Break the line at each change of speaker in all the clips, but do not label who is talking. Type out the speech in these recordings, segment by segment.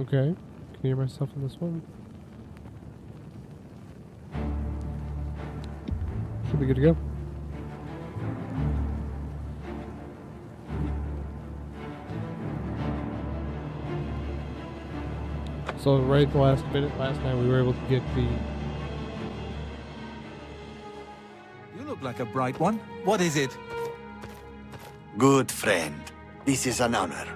Okay. Can hear myself in this one. Should be good to go. So right at the last minute last night we were able to get the...
You look like a bright one. What is it?
Good friend. This is an honor.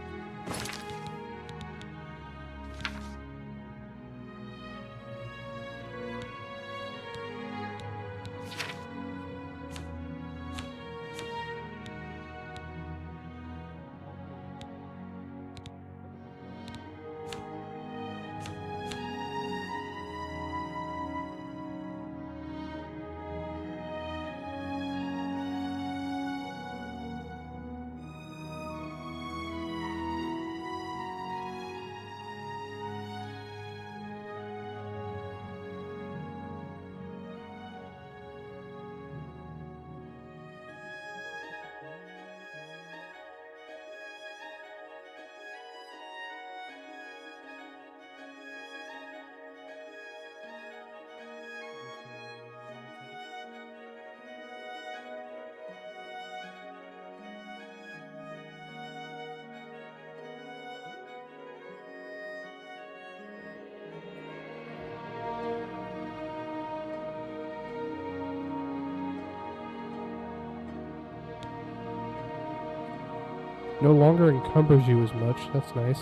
No longer encumbers you as much. That's nice.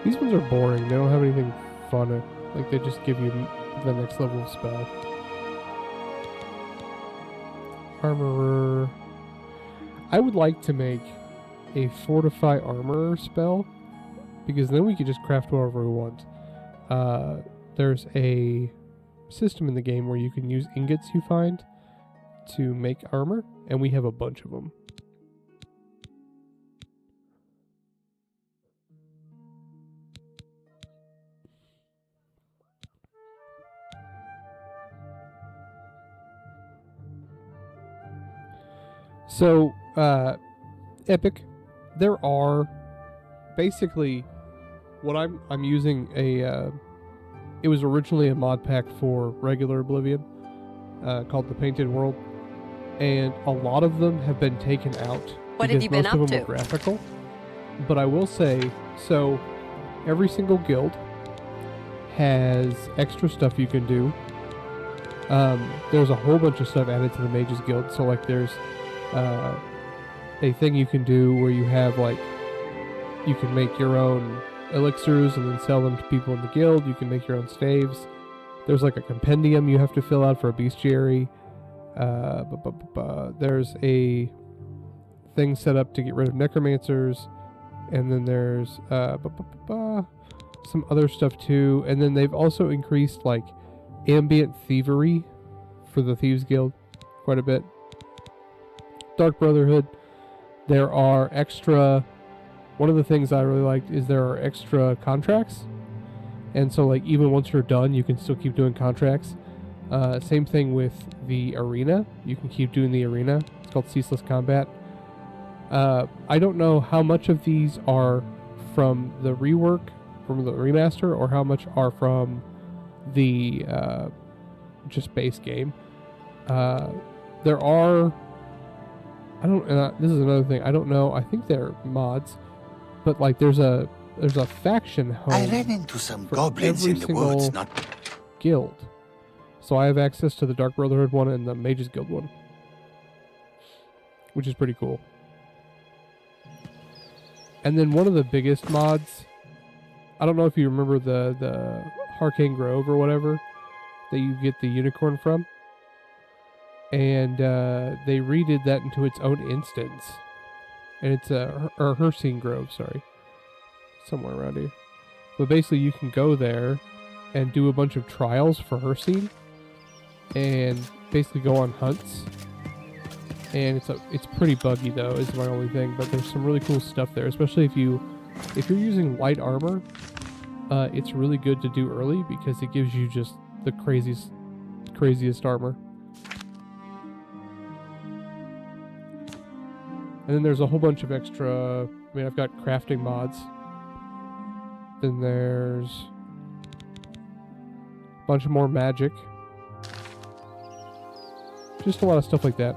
These ones are boring. They don't have anything fun. Like, they just give you the next level of spell. Armorer. I would like to make a Fortify Armorer spell, because then we could just craft whatever we want. There's a system in the game where you can use ingots you find to make armor, and we have a bunch of them. So, Epic, there are basically what I'm using a it was originally a mod pack for regular Oblivion called the Painted World, and a lot of them have been taken out
What have you been
most of
up
them
to?
are graphical. But I will say, so every single guild has extra stuff you can do. There's a whole bunch of stuff added to the Mages Guild. So like there's a thing you can do where you have like, you can make your own elixirs and then sell them to people in the guild. You can make your own staves. There's like a compendium you have to fill out for a bestiary. There's a thing set up to get rid of necromancers. And then there's some other stuff too. And then they've also increased like ambient thievery for the Thieves Guild quite a bit. Dark Brotherhood, there are extra... One of the things I really liked is there are extra contracts. And so like even once you're done, you can still keep doing contracts. Same thing with the arena. You can keep doing the arena. It's called Ceaseless Combat. I don't know how much of these are from the rework, from the remaster, or how much are from the just base game. There are... I don't... this is another thing. I don't know. I think they're mods. But like there's a faction home.
I ran into some goblins in the woods, not...
guild. So I have access to the Dark Brotherhood one and the Mages Guild one, which is pretty cool. And then one of the biggest mods, I don't know if you remember the Arcane Grove or whatever that you get the unicorn from, and they redid that into its own instance, and it's a Hercene Grove, sorry, somewhere around here. But basically, you can go there and do a bunch of trials for Hercene, and basically go on hunts. And it's pretty buggy though, is my only thing. But there's some really cool stuff there, especially if you're using light armor. It's really good to do early because it gives you just the craziest armor. And then there's a whole bunch of extra... I mean, I've got crafting mods. Then there's... a bunch of more magic. Just a lot of stuff like that.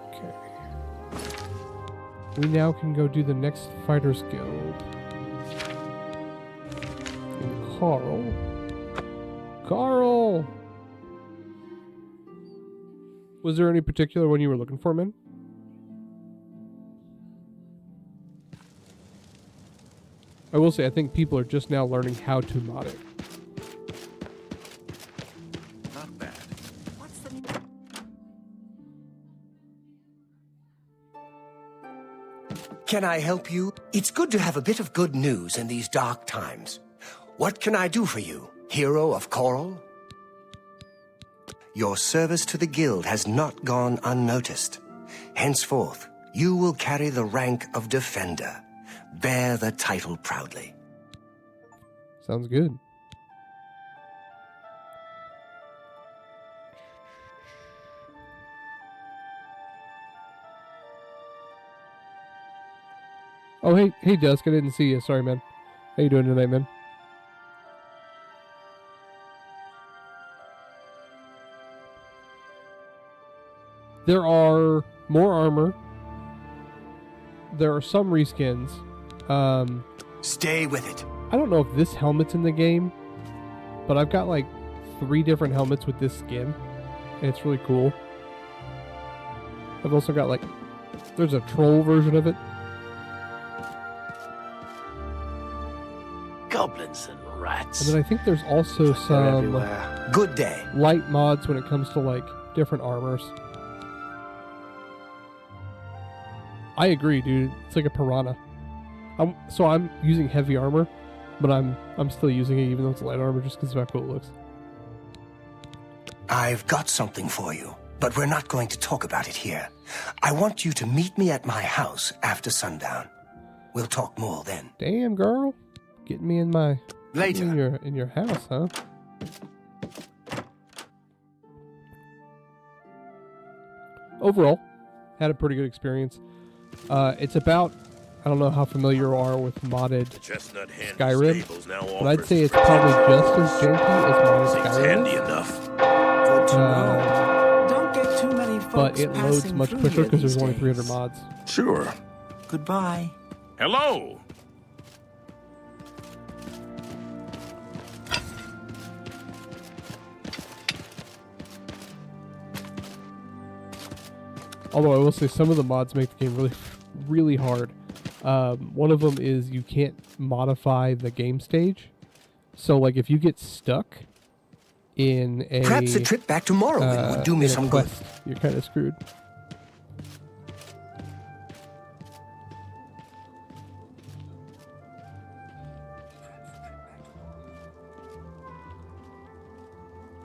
Okay. We now can go do the next Fighters Guild. And Carl... Carl! Was there any particular one you were looking for, man? I will say, I think people are just now learning how to mod it.
Not bad.
What's the...
Can I help you? It's good to have a bit of good news in these dark times. What can I do for you, hero of Coral? Your service to the guild has not gone unnoticed. Henceforth, you will carry the rank of Defender. Bear the title proudly.
Sounds good. Oh, hey, Dusk. I didn't see you. Sorry, man. How you doing tonight, man? There are more armor. There are some reskins.
Stay with it.
I don't know if this helmet's in the game, but I've got like 3 different helmets with this skin, and it's really cool. I've also got like, there's a troll version of it.
Goblins and rats.
And then I think there's also some
Good day.
light mods when it comes to like different armors. I agree, dude. It's like a piranha. So I'm using heavy armor, but I'm still using it even though it's light armor just because of how cool it looks.
I've got something for you, but we're not going to talk about it here. I want you to meet me at my house after sundown. We'll talk more then.
Damn, girl. Getting me in my...
Later.
In your house, huh? Overall, had a pretty good experience. It's about... I don't know how familiar you are with modded Skyrim, but I'd say it's probably just as janky as modded Skyrim.
Handy enough.
Good to know. Don't get too many folks
But it loads
passing
much
through
quicker
here
because there's
these
only 300
days.
mods.
Sure.
Goodbye.
Hello.
Although I will say some of the mods make the game really, really hard. One of them is you can't modify the game stage. So, like, if you get stuck in a...
Perhaps a trip back to Morrowind would do me
in a
some good.
quest, you're kind of screwed.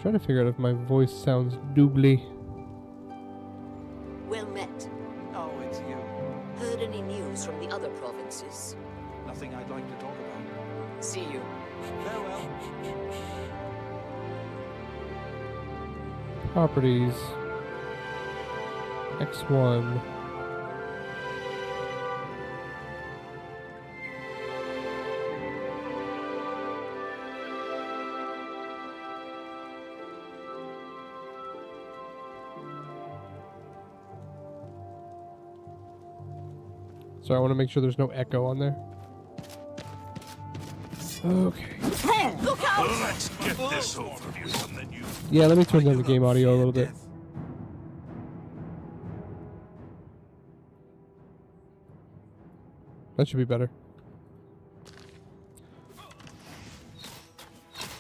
Trying to figure out if my voice sounds doubly.
Well met.
Oh, it's you.
Heard any news from the other provinces?
Nothing I'd like to talk about.
See you.
Farewell.
Properties. X1. So I want to make sure there's no echo on there. Okay.
Look out!
Let's get this over with, and then you...
Yeah, let me turn down the game audio a little bit. That should be better.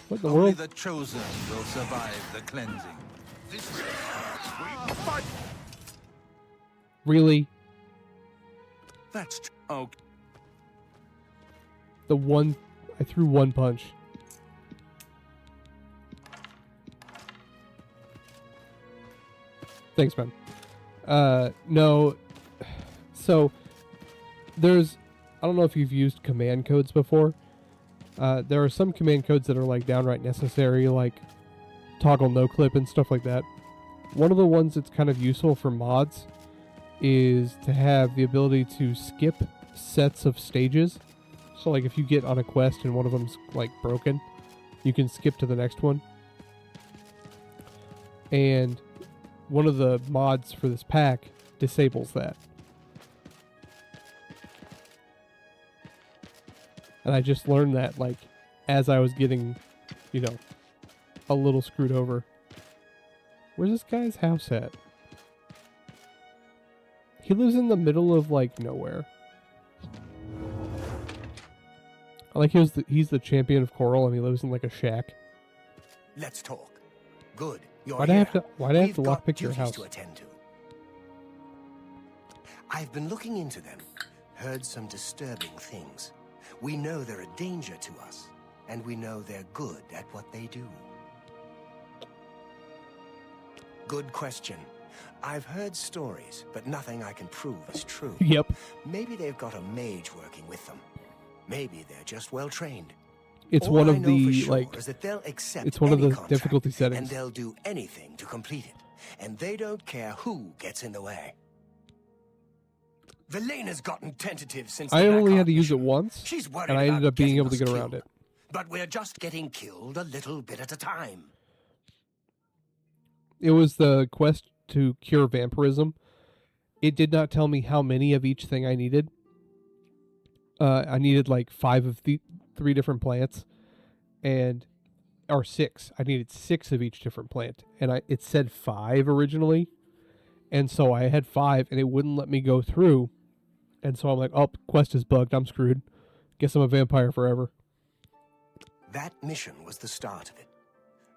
What in the
Only
world?
the chosen will survive the cleansing.
Really?
That's oh.
The one... I threw one punch. Thanks, man. No. So, there's... I don't know if you've used command codes before. There are some command codes that are, like, downright necessary, like toggle no clip and stuff like that. one of the ones that's kind of useful for mods is to have the ability to skip sets of stages. So like if you get on a quest and one of them's like broken, you can skip to the next one. And one of the mods for this pack disables that. And I just learned that like as I was getting, you know, a little screwed over. Where's this guy's house at? He lives in the middle of like nowhere. I like he's the champion of Coral and he lives in like a shack.
Let's talk. Good. You're
Why'd I have to
We've got
lockpick your
duties
house?
to attend to. I've been looking into them, heard some disturbing things. We know they're a danger to us, and we know they're good at what they do. Good question. I've heard stories, but nothing I can prove is true.
Yep.
Maybe they've got a mage working with them. Maybe they're just well trained.
It's
All
one
I
of
know for
the
sure
like
is that they'll accept
it's one of
any
the
contract,
difficulty settings.
and they'll do anything to complete it. And they don't care who gets in the way. Velena's gotten tentative since
I
the
only
Blackheart
had to use it
mission.
once,
She's worried
and I ended
about
up being
getting
able to
us
get around
killed.
it.
But we're just getting killed a little bit at a time.
It was the quest to cure vampirism. It did not tell me how many of each thing I needed. I needed like 5 of the 3 different plants, or 6. I needed 6 of each different plant, and it said 5 originally, and so I had 5, and it wouldn't let me go through, and so I'm like, oh, quest is bugged. I'm screwed. Guess I'm a vampire forever.
That mission was the start of it.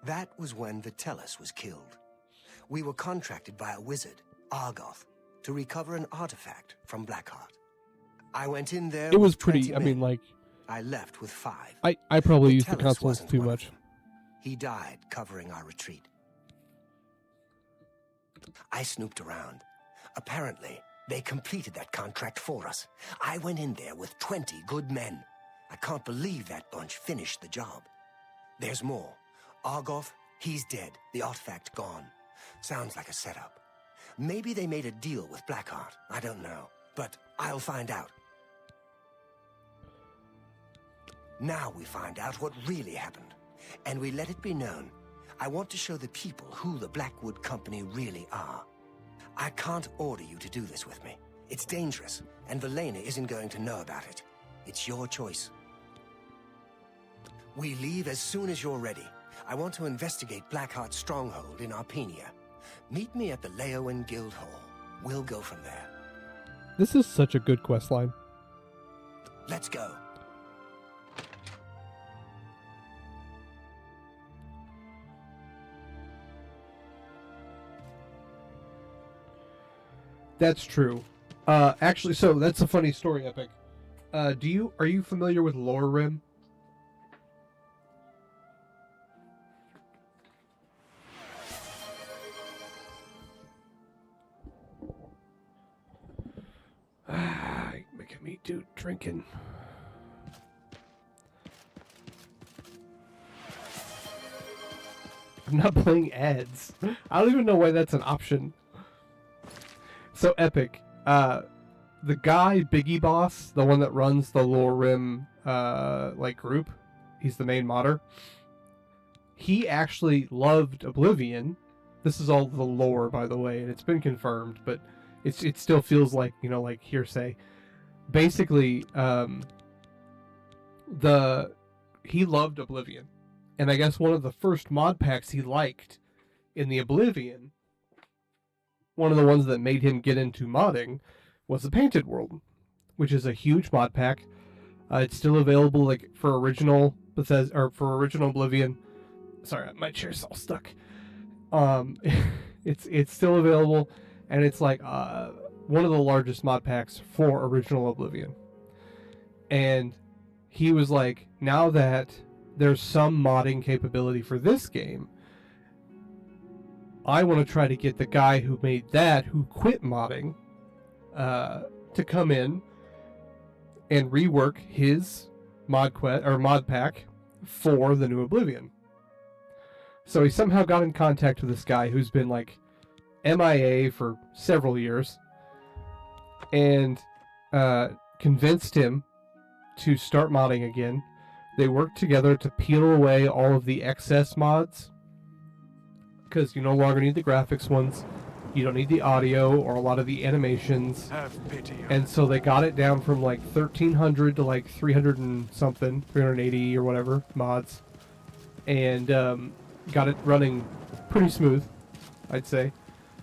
That was when Vitellis was killed. We were contracted by a wizard, Argoth, to recover an artifact from Blackheart. I went in there.
It was
with
pretty.
20
I mean,
men.
like
I left with 5.
I probably used the
Vitellis
consoles
wasn't
too
one of
much.
them. He died covering our retreat. I snooped around. Apparently, they completed that contract for us. I went in there with 20 good men. I can't believe that bunch finished the job. There's more. Argoth, he's dead. The artifact gone. Sounds like a setup. Maybe they made a deal with Blackheart. I don't know. But I'll find out. Now we find out what really happened. And we let it be known. I want to show the people who the Blackwood Company really are. I can't order you to do this with me. It's dangerous, and Velena isn't going to know about it. It's your choice. We leave as soon as you're ready. I want to investigate Blackheart's stronghold in Arpenia. Meet me at the Leowen Guild Hall. We'll go from there.
This is such a good quest line.
Let's go.
That's true. Actually, so that's a funny story, Epic. Are you familiar with Lore Rim? Making me do drinking. I'm not playing ads. I don't even know why that's an option. So Epic, the guy Biggie Boss, the one that runs the Lore Rim like group, he's the main modder. He actually loved Oblivion. This is all the lore, by the way, and it's been confirmed, but it still feels like, you know, like hearsay. Basically, he loved Oblivion, and I guess one of the first mod packs he liked in the Oblivion, one of the ones that made him get into modding, was the Painted World, which is a huge mod pack. It's still available, like for original Bethesda or for original Oblivion. Sorry, my chair's all stuck. It's still available, and it's like one of the largest mod packs for original Oblivion. And he was like, now that there's some modding capability for this game, I want to try to get the guy who made that, who quit modding, to come in and rework his mod pack for the new Oblivion. So he somehow got in contact with this guy who's been like MIA for several years, and convinced him to start modding again. They worked together to peel away all of the excess mods, because you no longer need the graphics ones, you don't need the audio or a lot of the animations.
Have pity.
And so they got it down from like 1,300 to like 300 and something, 380 or whatever mods, and got it running pretty smooth, I'd say.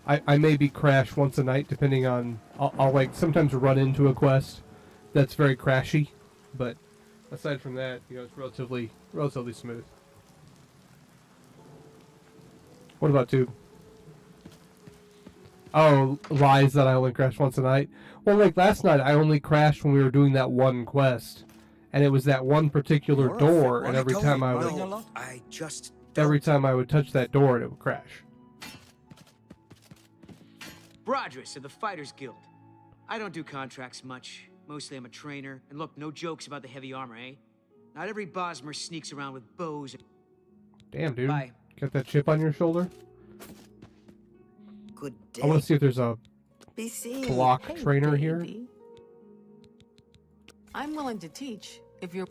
I maybe crash once a night, depending on... I'll like sometimes run into a quest that's very crashy, but aside from that, you know, it's relatively smooth. What about Tube? Oh, lies that I only crash once a night. Well, like last night, I only crashed when we were doing that one quest, and it was that one particular door. And every time I would, every time I would touch that door, it would crash.
Brodrus of the Fighters Guild. I don't do contracts much. Mostly I'm a trainer. And look, no jokes about the heavy armor, eh? Not every Bosmer sneaks around with bows.
Damn, dude.
Bye.
Got that chip on your shoulder?
Good day.
I want to see if there's a
Be seen.
block
Hey,
trainer here.
baby. I'm willing to teach if you're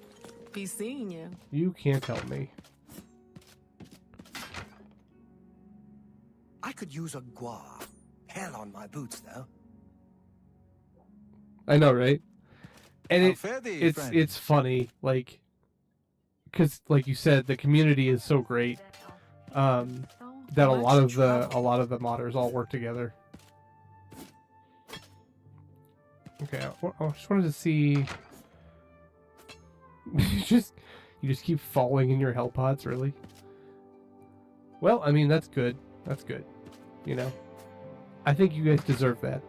be seeing you.
You can't help me.
I could use a gua. Hell on my boots, though.
I know, right? And
How fare thee, friend?
it's funny, like, because like you said, the community is so great. That a lot of the modders all work together. Okay, I just wanted to see. you just keep falling in your hell pods, really? Well, I mean that's good. That's good. You know, I think you guys deserve that.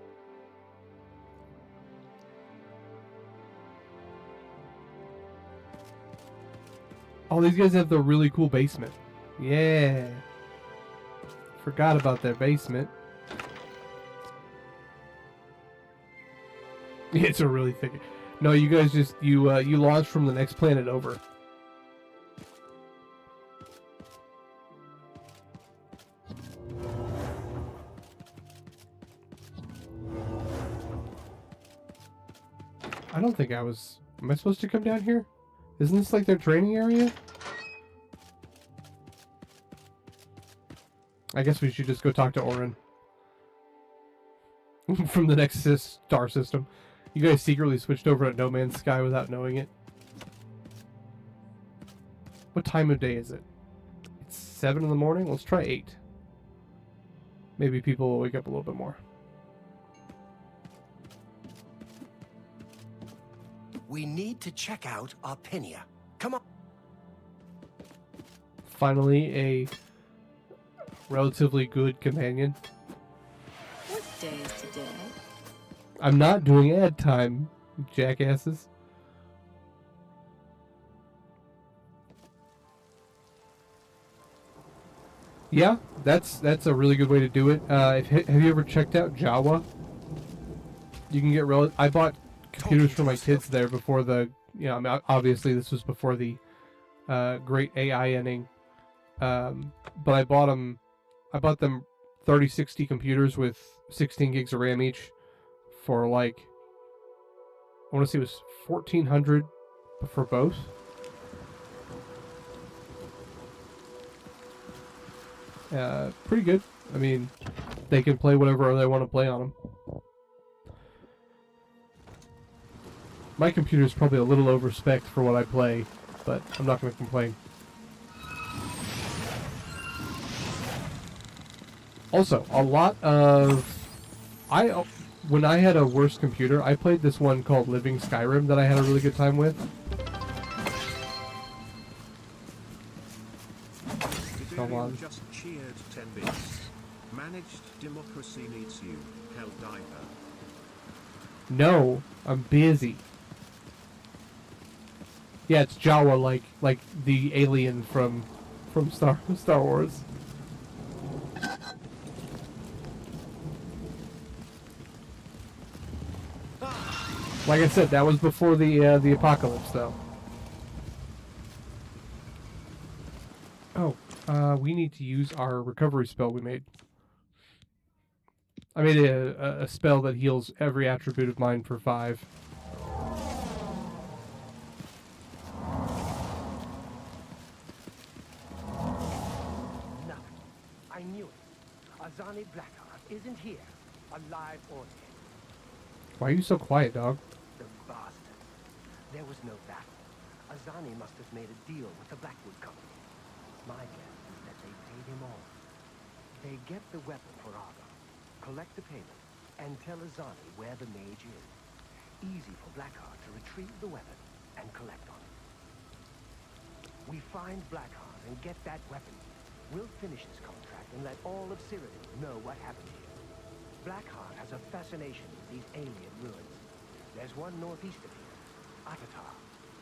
Oh, these guys have the really cool basement. Yeah. Forgot about their basement. It's a really thick... No, you guys just... You launched from the next planet over. I don't think I was... Am I supposed to come down here? Isn't this like their training area? I guess we should just go talk to Orin. From the next star system. You guys secretly switched over to No Man's Sky without knowing it. What time of day is it? It's 7 in the morning? Let's try 8. Maybe people will wake up a little bit more.
We need to check out Arpenia. Come on.
Finally, a relatively good companion.
What day is today?
I'm not doing ad time, you jackasses. Yeah, that's a really good way to do it. Have you ever checked out Jawa? You can get I bought computers for my kids there before the, you know, I mean, obviously this was before the great AI inning. But I bought them 3060 computers with 16 gigs of RAM each for like, I want to say it was $1,400 for both. Pretty good. I mean, they can play whatever they want to play on them. My computer's probably a little over-spec'd for what I play, but I'm not going to complain. Also, a lot of... when I had a worse computer, I played this one called Living Skyrim that I had a really good time with. Come on.
Just cheered 10 bits. Managed democracy needs you, Helldiver.
No, I'm busy. Yeah, it's Jawa, like the alien from Star Wars. Like I said, that was before the apocalypse, though. Oh, we need to use our recovery spell we made. I made a spell that heals every attribute of mine for 5.
Nothing. I knew it. Azani Blackheart isn't here, alive or dead.
Why are you so quiet, dog?
The bastard. There was no battle. Azani must have made a deal with the Blackwood Company. My guess is that they paid him off. They get the weapon for Argo, collect the payment, and tell Azani where the mage is. Easy for Blackheart to retrieve the weapon and collect on it. We find Blackheart and get that weapon. We'll finish this contract and let all of Cyrodiil know what happened here. Blackheart has a fascination with these alien ruins. There's one northeast of here, Atatar.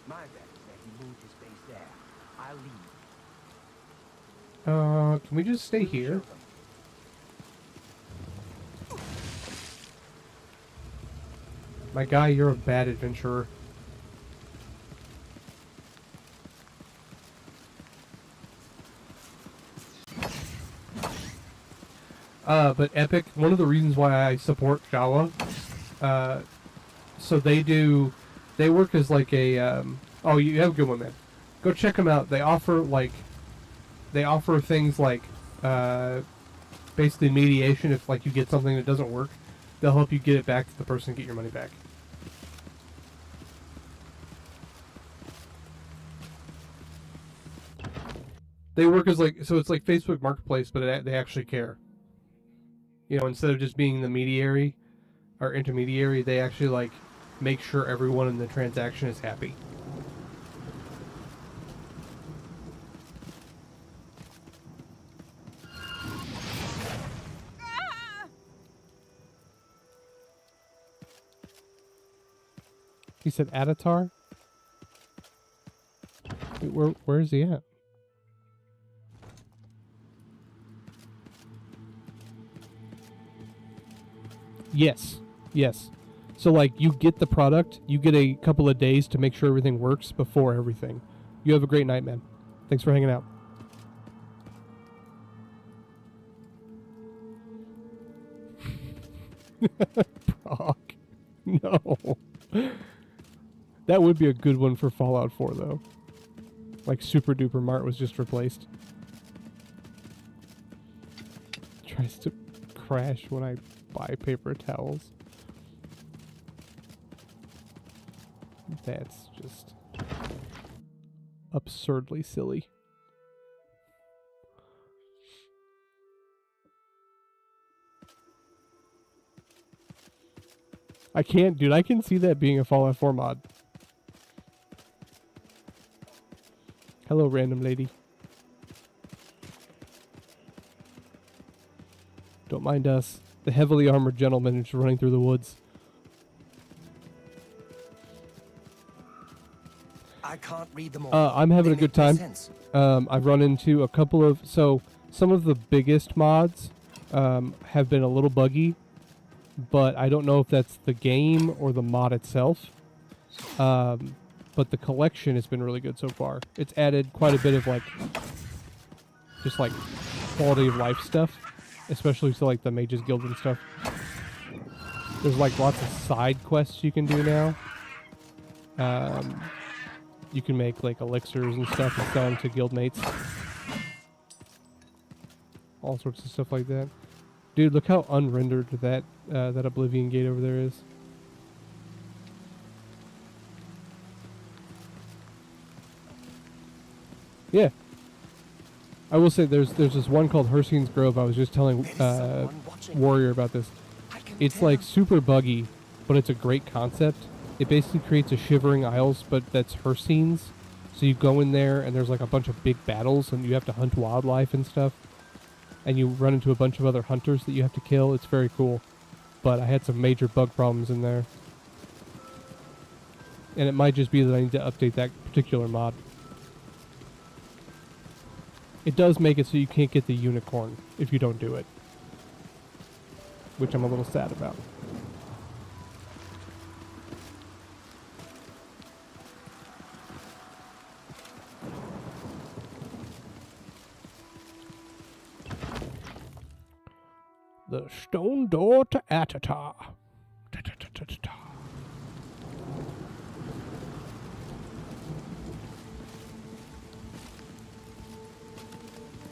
My bet is that he moved his base there. I'll leave.
Can we just stay here? My guy, you're a bad adventurer. But Epic, one of the reasons why I support Jawa, so they work as like a, oh, you have a good one, man. Go check them out. They offer things like, basically mediation. If like you get something that doesn't work, they'll help you get it back to the person and get your money back. They work as like, so it's like Facebook Marketplace, but they actually care. You know, instead of just being the mediary or intermediary, they actually like make sure everyone in the transaction is happy. He said Atatar? Wait, where is he at? Yes. Yes. So, like, you get the product, you get a couple of days to make sure everything works before everything. You have a great night, man. Thanks for hanging out. Brock. No. That would be a good one for Fallout 4, though. Like, Super Duper Mart was just replaced. Tries to crash when I buy paper towels. That's just absurdly silly. I can't, dude. I can see that being a Fallout 4 mod. Hello, random lady. Don't mind us. The heavily armored gentleman who's running through the woods.
I can't read them all.
I'm having a good time.
Sense.
I've run into a couple of... So, some of the biggest mods have been a little buggy, but I don't know if that's the game or the mod itself. But the collection has been really good so far. It's added quite a bit of, like, just, like, quality of life stuff. Especially to, like, the Mages Guild and stuff. There's, like, lots of side quests you can do now. You can make, like, elixirs and stuff and sell them to guildmates. All sorts of stuff like that. Dude, look how unrendered that Oblivion gate over there is. Yeah. I will say there's this one called Hersine's Grove. I was just telling Warrior about this. It's like super buggy, but it's a great concept. It basically creates a Shivering Isles, but that's Hersine's. So you go in there and there's like a bunch of big battles and you have to hunt wildlife and stuff. And you run into a bunch of other hunters that you have to kill. It's very cool. But I had some major bug problems in there. And it might just be that I need to update that particular mod. It does make it so you can't get the unicorn if you don't do it. Which I'm a little sad about. The stone door to Atata. Ta-ta-ta-ta-ta.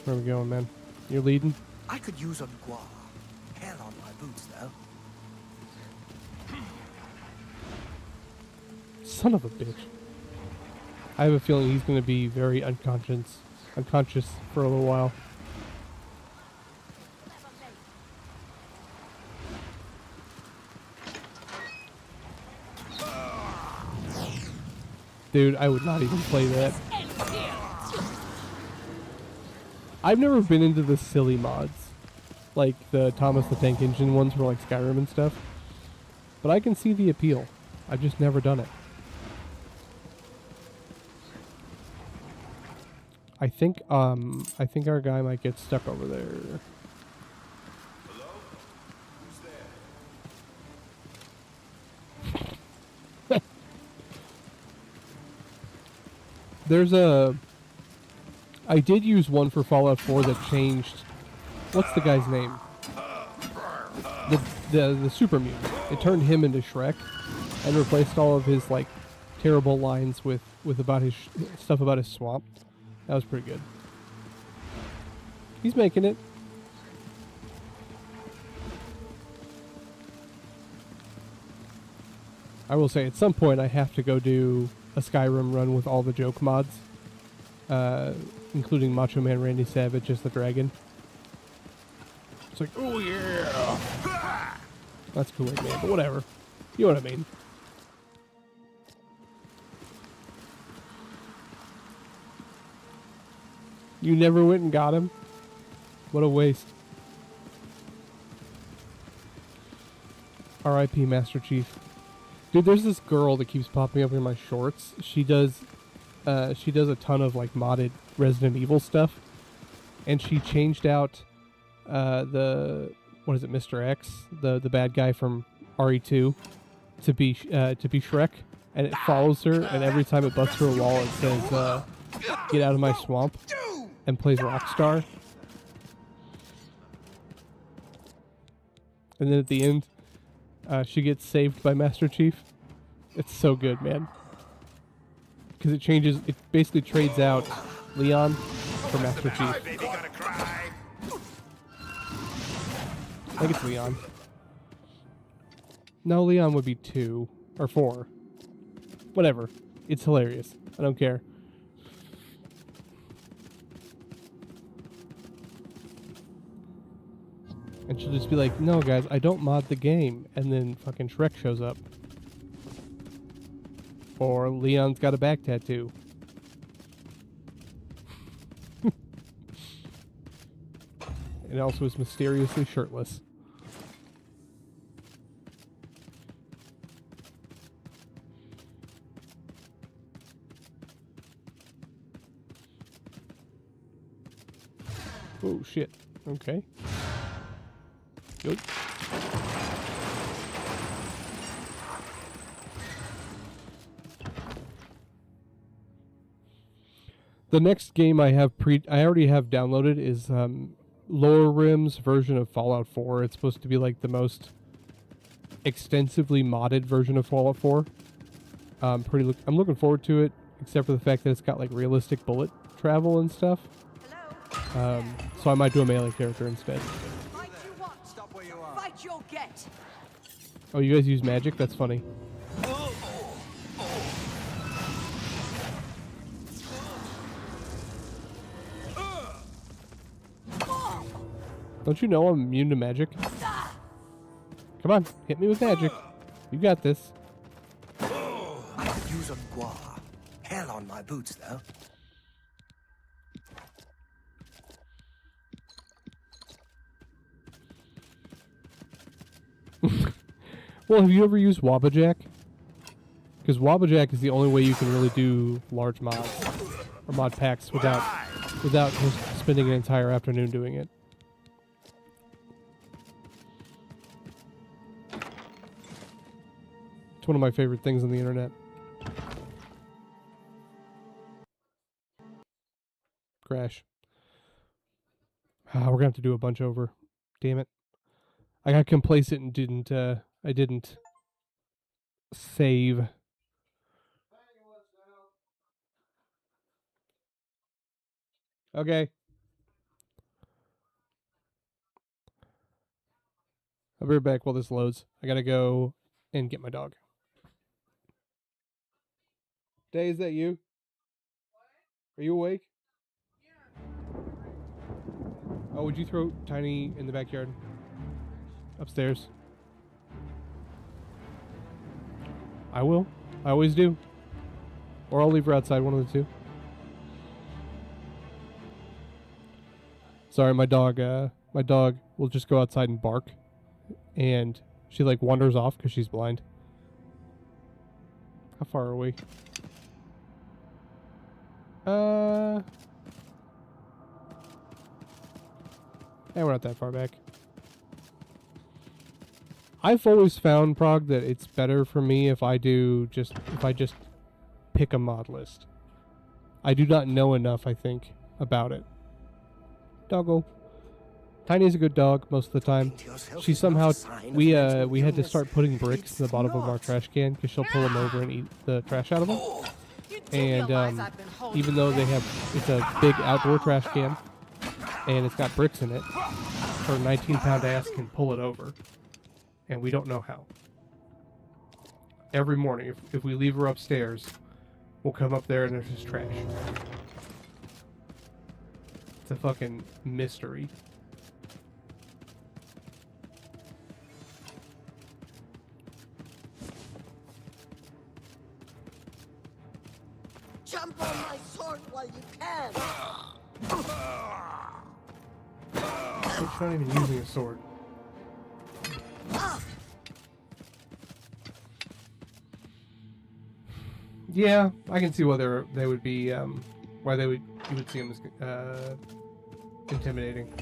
Where are we going, man? You're leading?
I could use a gua. Hell on my boots, though.
Son of a bitch. I have a feeling he's going to be very unconscious for a little while. Dude, I would not even play that. I've never been into the silly mods. Like the Thomas the Tank Engine ones for like Skyrim and stuff. But I can see the appeal. I've just never done it. I think our guy might get stuck over there.
Hello? Who's there?
There's a... I did use one for Fallout 4 that changed... What's the guy's name? The super mutant. It turned him into Shrek and replaced all of his like terrible lines with about his stuff about his swamp. That was pretty good. He's making it. I will say at some point I have to go do a Skyrim run with all the joke mods, including Macho Man Randy Savage as the dragon. It's like, oh yeah! That's cool, man, but whatever. You know what I mean. You never went and got him? What a waste. R.I.P. Master Chief. Dude, there's this girl that keeps popping up in my shorts. She does a ton of like modded Resident Evil stuff. And she changed out what is it, Mr. X, the bad guy from RE2, to be Shrek, and it follows her, and every time it busts through a wall, it says, "Get out of my swamp," and plays Rockstar. And then at the end, she gets saved by Master Chief. It's so good, man. Because it basically trades out Leon for Master Chief. I think it's Leon. No, Leon would be 2 or 4. Whatever. It's hilarious. I don't care. And she'll just be like, no guys, I don't mod the game. And then fucking Shrek shows up. Or Leon's got a back tattoo. And also is mysteriously shirtless. Oh shit. Okay. Good. The next game I already have downloaded is Lower Rim's version of Fallout 4. It's supposed to be like the most extensively modded version of Fallout 4. I'm looking forward to it, except for the fact that it's got like realistic bullet travel and stuff. So I might do a melee character instead.
Fight you want. Stop where you are. Fight you'll get.
Oh, you guys use magic? That's funny. Don't you know I'm immune to magic? Come on, hit me with magic. You got this.
I could use a gua. Hell on my boots, though.
Well, have you ever used Wabbajack? Because Wabbajack is the only way you can really do large mods or mod packs without just spending an entire afternoon doing it. It's one of my favorite things on the internet. Crash. We're gonna have to do a bunch over. Damn it. I got complacent and I didn't save. Okay. I'll be right back while this loads. I gotta go and get my dog. Day, is that you? Are you awake? Oh, would you throw Tiny in the backyard? Upstairs. I will. I always do. Or I'll leave her outside, one of the two. Sorry, my dog will just go outside and bark. And she like wanders off because she's blind. How far are we? Yeah, we're not that far back. I've always found, Prague, that it's better for me if I just pick a mod list. I do not know enough, I think, about it. Doggo. Tiny's a good dog most of the time. She somehow we had to start putting bricks in the bottom of our trash can because she'll pull them over and eat the trash out of them. And even though it's a big outdoor trash can and it's got bricks in it, her 19-pound ass can pull it over, and we don't know how. Every morning, if we leave her upstairs, we'll come up there and there's just trash. It's a fucking mystery.
Jump on my sword while you can!
She's not even using a sword. Yeah, I can see whether they would be, why you would see them as intimidating.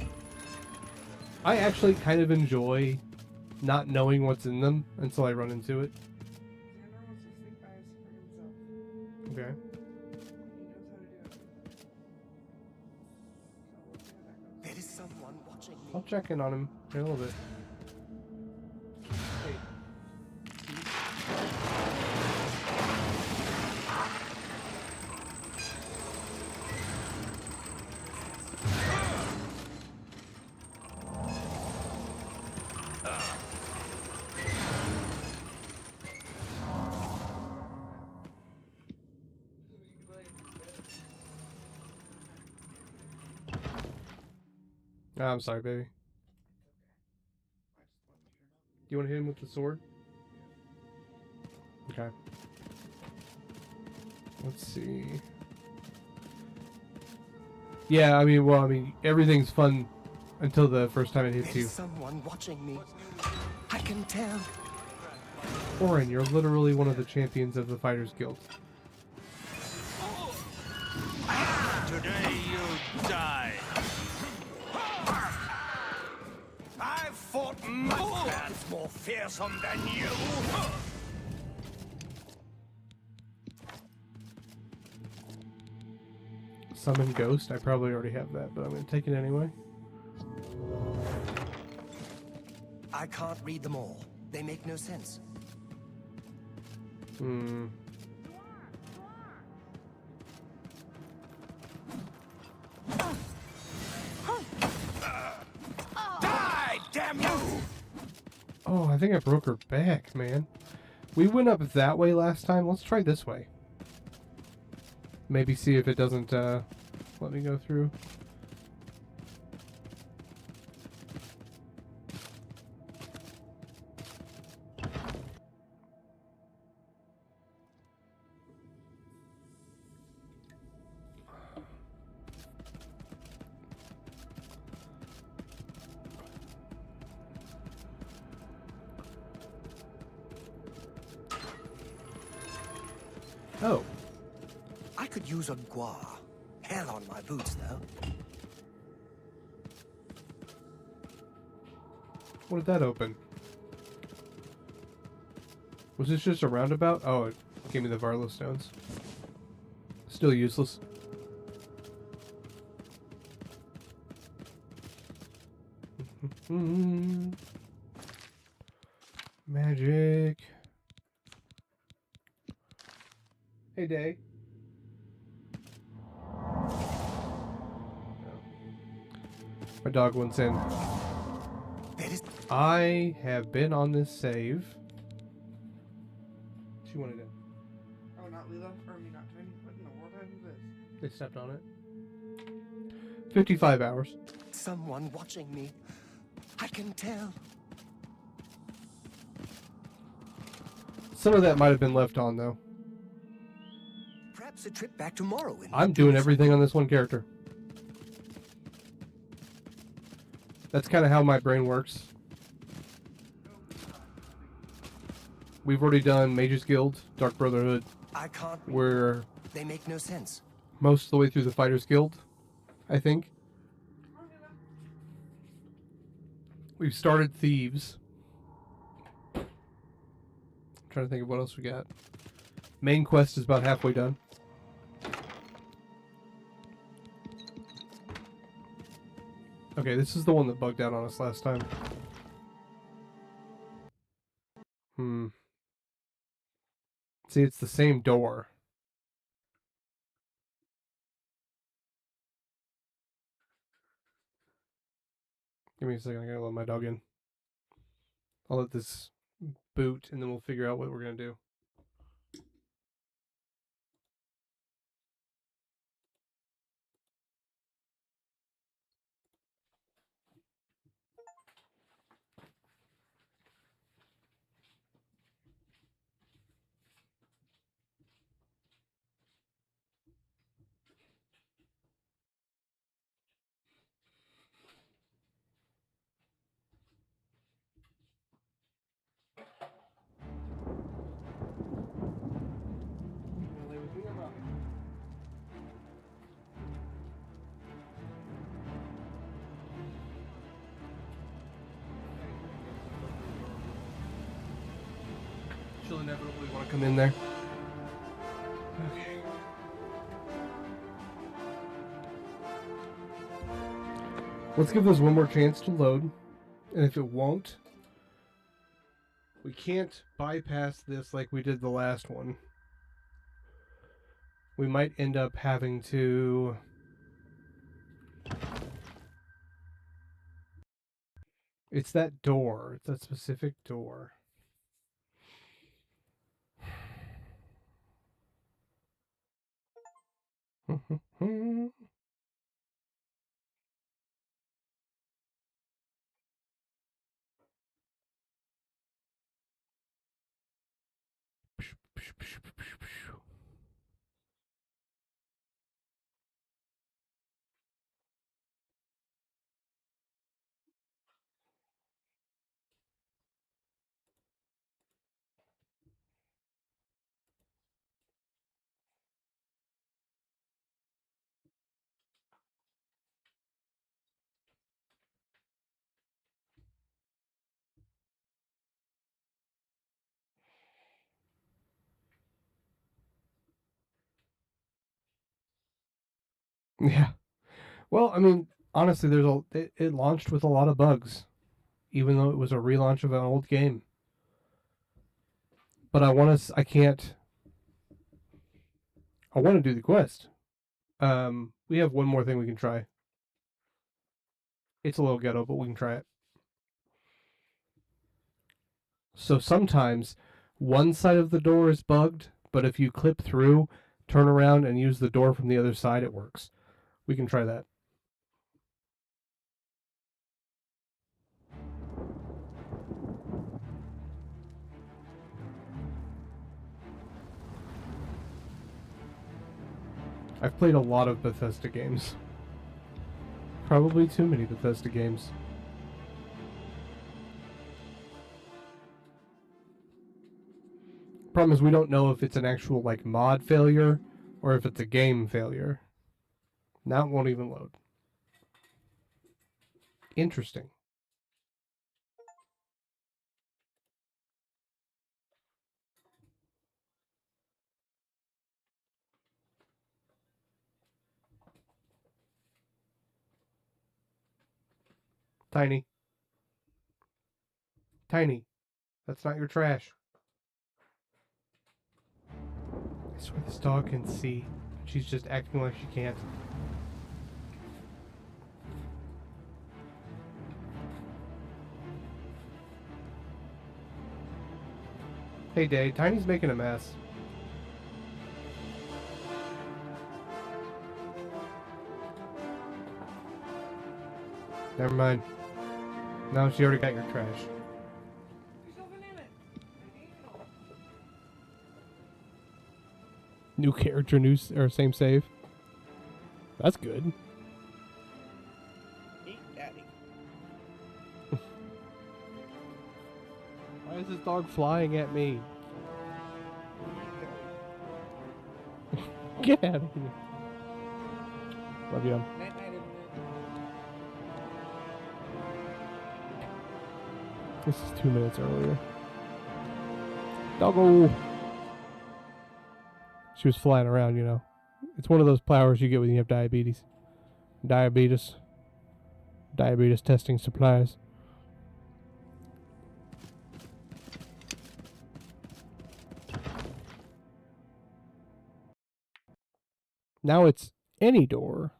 I actually kind of enjoy not knowing what's in them until I run into it. Okay.
There is someone watching me.
I'll check in on him in a little bit. Hey. Oh, I'm sorry, baby. Do you want to hit him with the sword? Okay. Let's see. Yeah, I mean, everything's fun until the first time it hits you.
There's someone watching me. I can tell.
Orin, you're literally one of the champions of the Fighters Guild.
Today you die.
I've fought much that's more fearsome than you.
Summon Ghost? I probably already have that, but I'm going to take it anyway.
I can't read them all. They make no sense.
Hmm.
Die, damn you!
Oh, I think I broke her back, man. We went up that way last time. Let's try this way. Maybe see if it doesn't let me go through. Oh.
I could use a gua. Hell on my boots, though.
What did that open? Was this just a roundabout? Oh, it gave me the Varlo stones. Still useless. Magic. Hey, Day. My dog wants in. I have been on this save. She wanted in.
Oh, not Leela? Or me not Tiny? What in the world is this?
They stepped on it. 55 hours.
Someone watching me. I can tell.
Some of that might have been left on, though.
Perhaps a trip back tomorrow.
I'm doing everything on this one character. That's kind of how my brain works. We've already done Mage's Guild, Dark Brotherhood.
I can't.
We're
They make no sense.
most of the way through the Fighters Guild, I think. We've started Thieves. I'm trying to think of what else we got. Main quest is about halfway done. Okay, this is the one that bugged out on us last time. See, it's the same door. Give me a second, I gotta let my dog in. I'll let this boot, and then we'll figure out what we're gonna do. She'll inevitably want to come in there. Okay. Let's give this one more chance to load. And if it won't, we can't bypass this like we did the last one. We might end up having to... It's that door. It's that specific door. Yeah. Well, I mean, honestly, it launched with a lot of bugs, even though it was a relaunch of an old game. But I want to do the quest. We have one more thing we can try. It's a little ghetto, but we can try it. So sometimes one side of the door is bugged, but if you clip through, turn around, and use the door from the other side, it works. We can try that. I've played a lot of Bethesda games. Probably too many Bethesda games. Problem is we don't know if it's an actual like mod failure or if it's a game failure. That won't even load. Interesting. Tiny. Tiny. That's not your trash. I swear this dog can see. She's just acting like she can't. Hey, Day, Tiny's making a mess. Never mind. Now she already got your trash. New character, or same save. That's good.
Eat daddy.
Why is this dog flying at me? Get out of here. Love you.
Night, night, everyone.
This is 2 minutes earlier. Doggo! She was flying around, you know. It's one of those flowers you get when you have diabetes. Diabetes testing supplies. Now it's any door.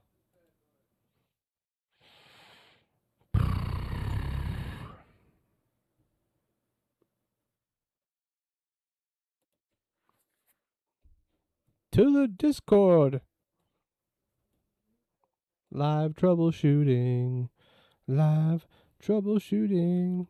To the Discord. Live troubleshooting. Live troubleshooting.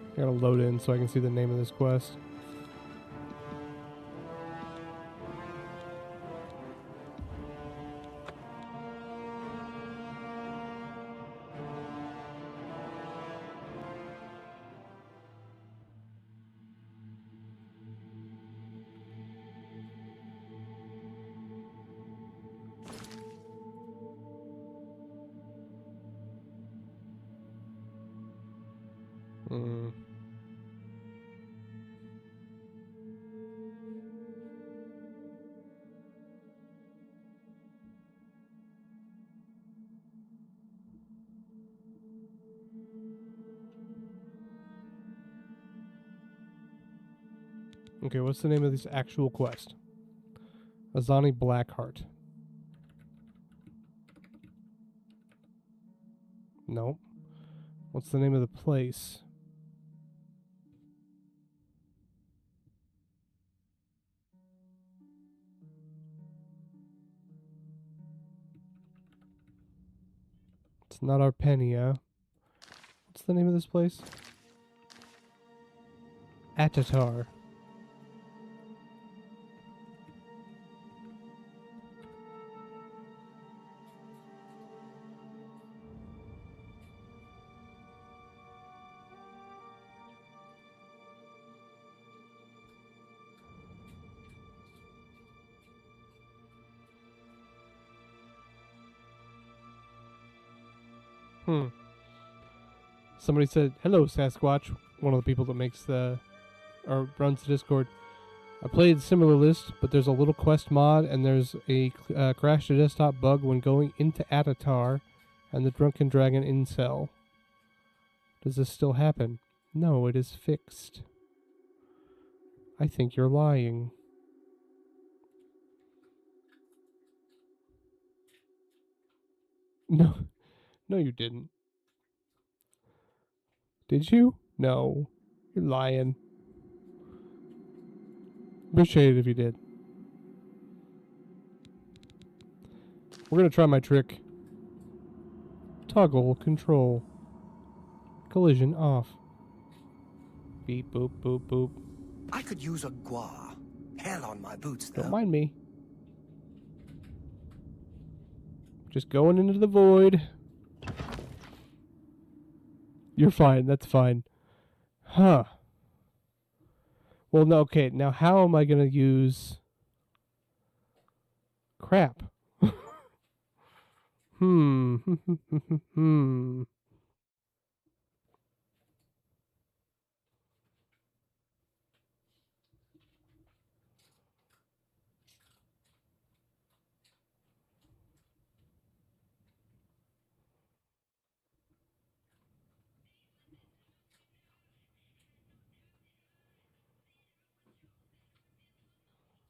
I gotta load in so I can see the name of this quest. Okay, what's the name of this actual quest? Azani Blackheart. Nope. What's the name of the place? It's not Arpenia. What's the name of this place? Atatar. Somebody said, "Hello, Sasquatch." One of the people that makes the or runs the Discord. I played similar list, but there's a little quest mod, and there's a crash to desktop bug when going into Atatar, and the drunken dragon incel. Does this still happen? No, it is fixed. I think you're lying. No, no, you didn't. Did you? No. You're lying. Appreciate it if you did. We're gonna try my trick. Toggle control. collision off. Beep, boop, boop, boop.
I could use a gua. Hell on my boots, though.
Don't mind me. Just going into the void. You're fine. That's fine. Huh. Well, no, okay. Now, how am I going to use... Crap. Hmm. Hmm.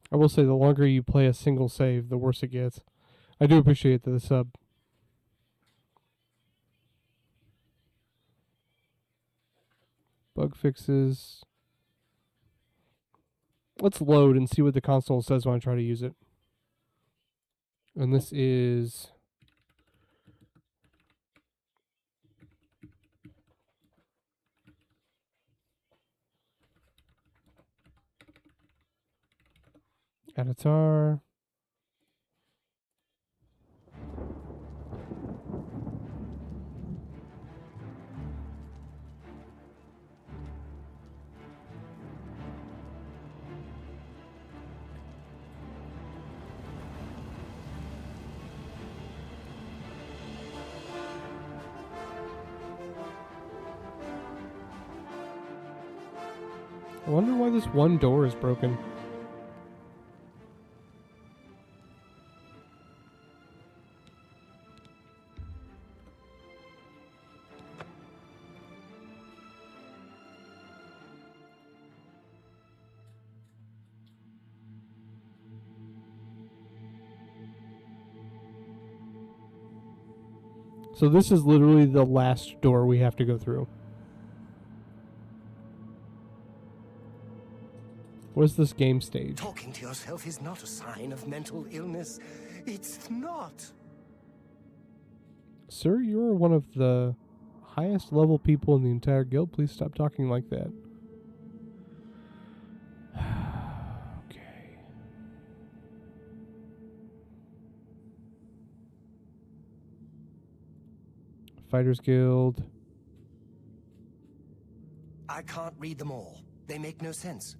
I will say the longer you play a single save, the worse it gets. I do appreciate the sub. Bug fixes. Let's load and see what the console says when I try to use it. And this is... Avatar. I wonder why this one door is broken. So this is literally the last door we have to go through. What is this game stage?
Talking to yourself is not a sign of mental illness. It's not.
Sir, you are one of the highest level people in the entire guild. Please stop talking like that. Okay. Fighters Guild.
I can't read them all. They make no sense.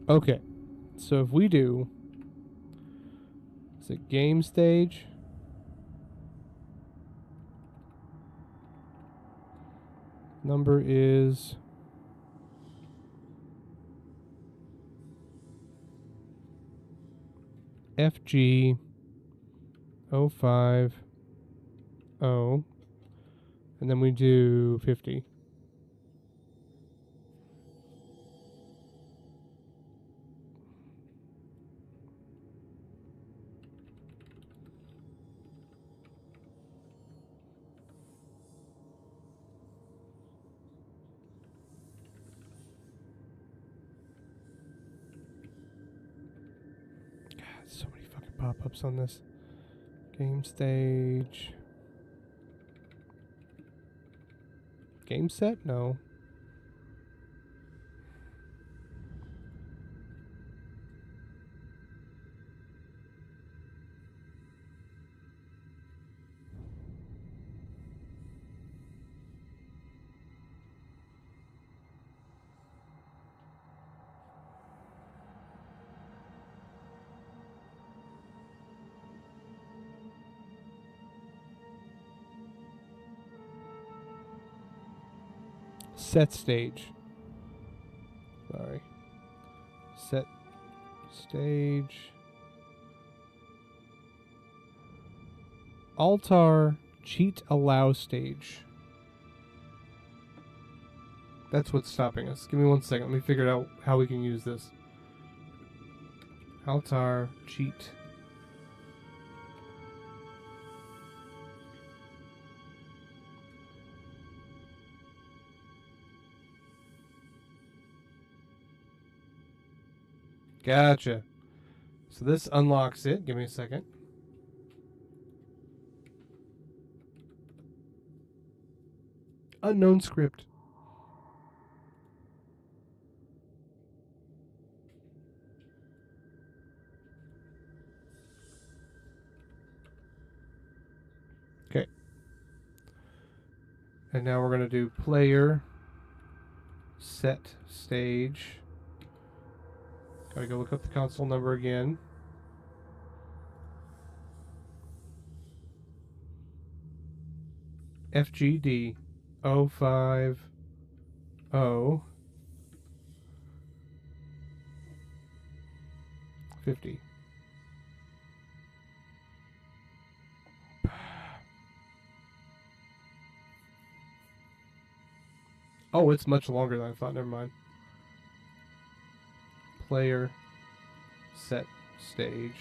Okay, so if we do, is it game stage? Number is FG 050, and then we do 50. So many fucking pop-ups on this. Game stage. Game set? No. Set stage. Sorry. Set stage. Altar cheat allow stage. That's what's stopping us. Give me 1 second. Let me figure out how we can use this. Altar, cheat. Gotcha. So this unlocks it. Give me a second. Unknown script. Okay. And now we're going to do player, set, stage. Gotta go look up the console number again. FGD 050 50. Oh, it's much longer than I thought. Never mind. Player, set, stage.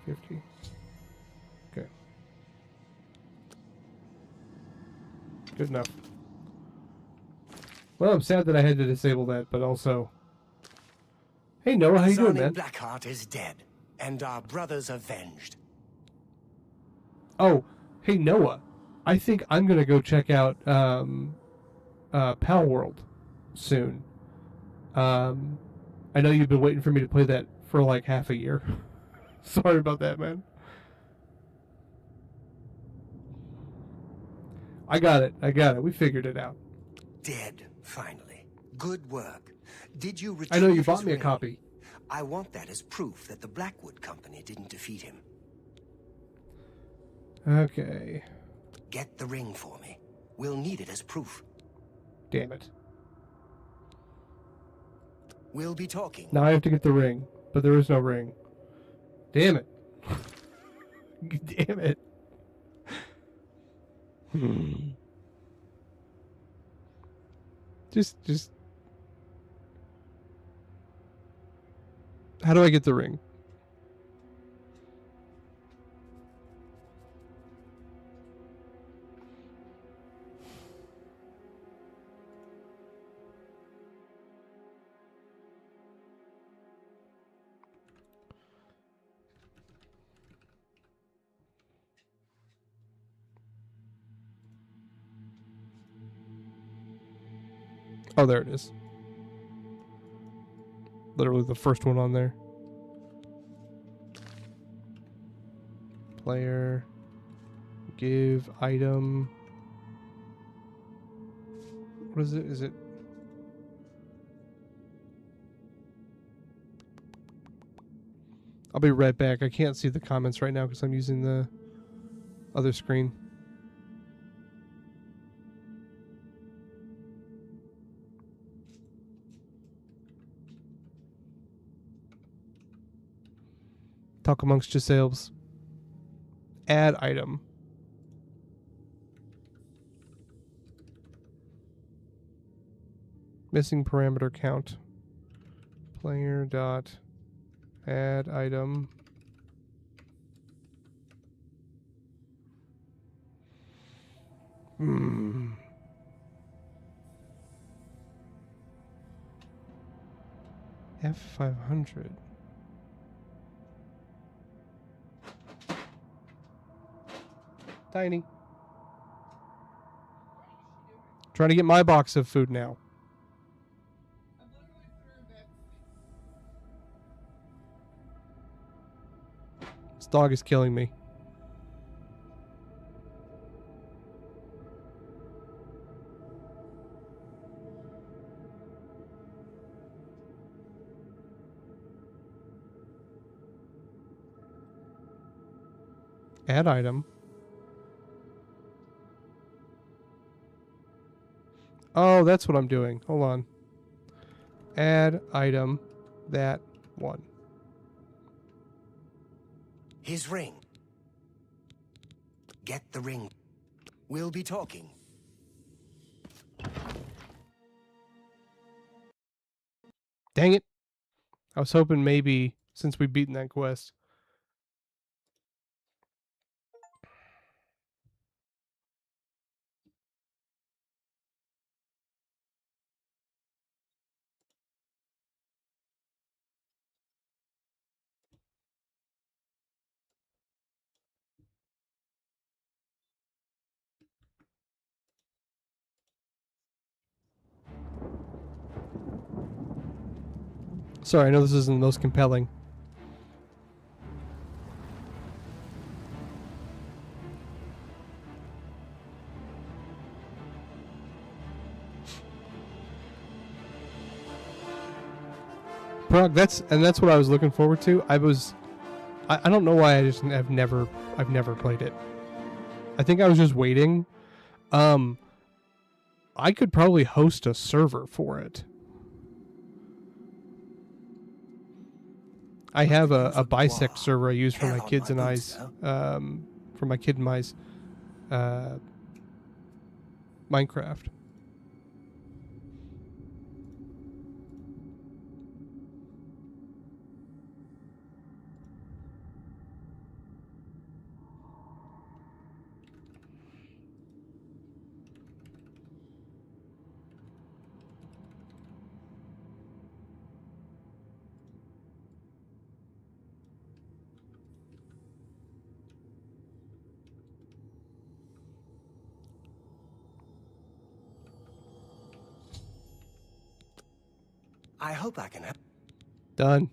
50. Okay. Good enough. Well, I'm sad that I had to disable that, but also... Hey, Noah, how you doing, man?
Blackheart is dead, and our brothers avenged.
Oh, hey, Noah. I think I'm going to go check out Pal World soon. I know you've been waiting for me to play that for like half a year. Sorry about that, man. I got it. We figured it out.
Dead, finally. Good work. Did you retrieve
I know you
his
bought me a
ring?
copy.
I want that as proof that the Blackwood Company didn't defeat him.
Okay.
Get the ring for me. We'll need it as proof.
Damn it.
We'll be talking.
Now I have to get the ring, but there is no ring. Damn it. Damn it. Just... How do I get the ring? Oh, there it is. Literally the first one on there. Player. Give item. What is it? Is it? I'll be right back. I can't see the comments right now because I'm using the other screen. Talk amongst yourselves. Add item. Missing parameter count. Player dot add item. F500. Tiny. Trying to get my box of food now. This dog is killing me. Add item. Oh, that's what I'm doing. Hold on. Add item. That one.
His ring. Get the ring. We'll be talking.
Dang it. I was hoping maybe, since we've beaten that quest. Sorry, I know this isn't the most compelling. Prague, that's what I was looking forward to. I don't know why I've never played it. I think I was just waiting. I could probably host a server for it. I have a bisect server I use for my kids and I's, for my kid and I's, Minecraft.
I hope I can help.
Done.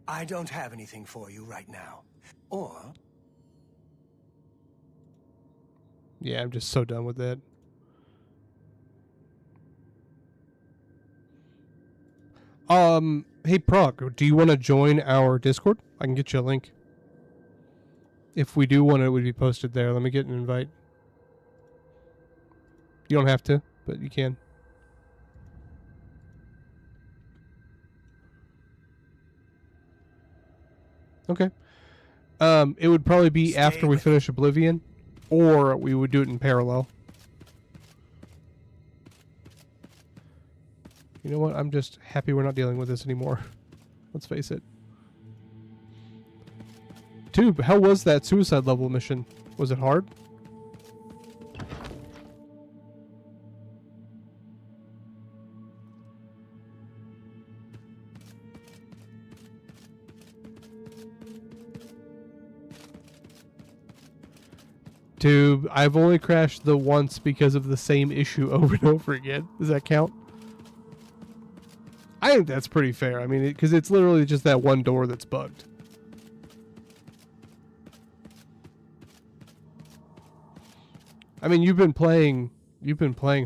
I don't have anything for you right now. Or...
Yeah, I'm just so done with it. Hey Prague, do you want to join our Discord? I can get you a link. If we do want it, would be posted there. Let me get an invite. You don't have to, but you can. Okay. It would probably be after we finish Oblivion, or we would do it in parallel. You know what? I'm just happy we're not dealing with this anymore. Let's face it. Tube, how was that suicide level mission? Was it hard? Tube, I've only crashed the once because of the same issue over and over again. Does that count? I think that's pretty fair. I mean, because it's literally just that one door that's bugged. I mean, you've been playing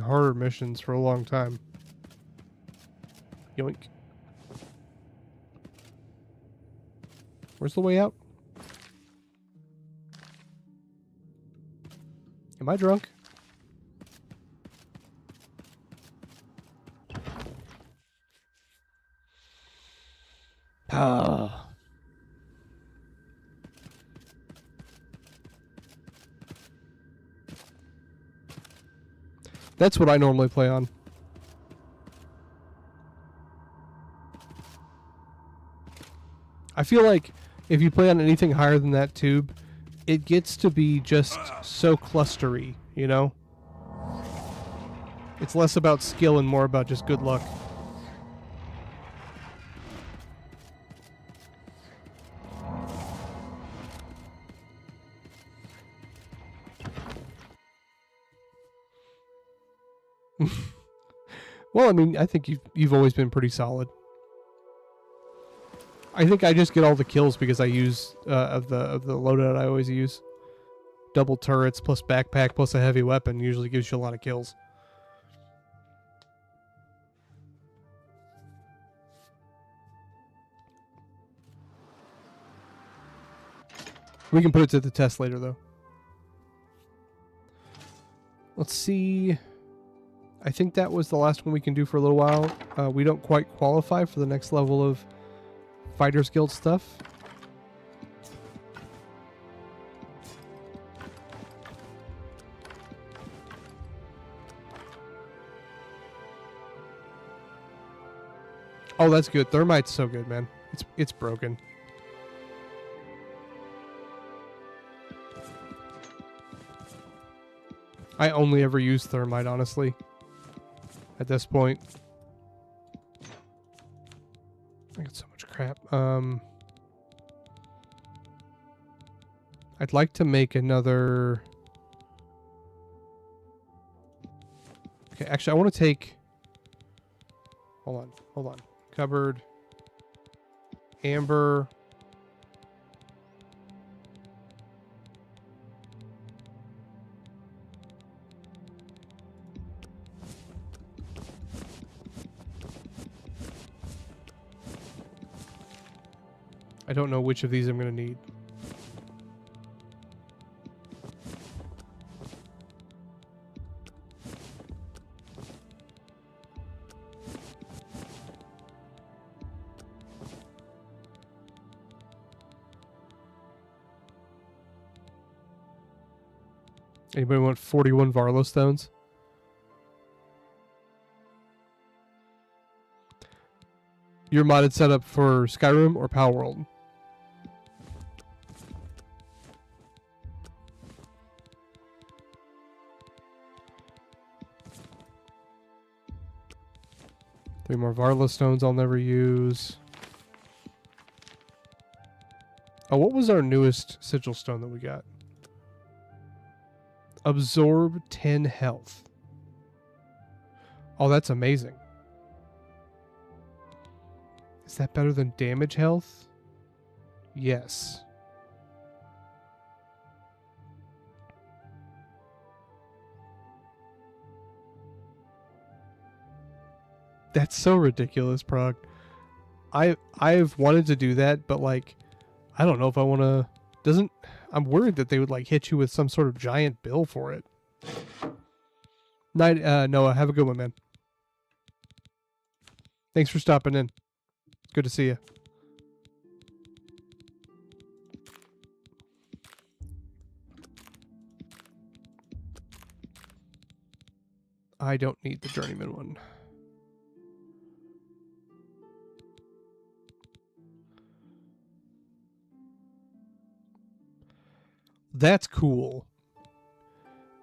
harder missions for a long time. Yoink. Where's the way out? Am I drunk? Ah. That's what I normally play on. I feel like if you play on anything higher than that tube, it gets to be just so clustery, you know? It's less about skill and more about just good luck. Well, I mean, I think you've always been pretty solid. I think I just get all the kills because I use of the loadout I always use. Double turrets plus backpack plus a heavy weapon usually gives you a lot of kills. We can put it to the test later, though. Let's see. I think that was the last one we can do for a little while. We don't quite qualify for the next level of Fighters Guild stuff. Oh, that's good. Thermite's so good, man. It's broken. I only ever use thermite, honestly. At this point. I got so much crap. I'd like to make another... Okay, actually, I want to take... Hold on. Cupboard. Amber. I don't know which of these I'm going to need. Anybody want 41 Varlo stones? Your modded setup for Skyrim or Palworld? Three more Varlo stones I'll never use. Oh, what was our newest sigil stone that we got? Absorb 10 health. Oh, that's amazing. Is that better than damage health? Yes. That's so ridiculous, Prague. I've wanted to do that, but like, I don't know if I want to. I'm worried that they would like hit you with some sort of giant bill for it. Night, Noah. Have a good one, man. Thanks for stopping in. It's good to see you. I don't need the journeyman one. That's cool.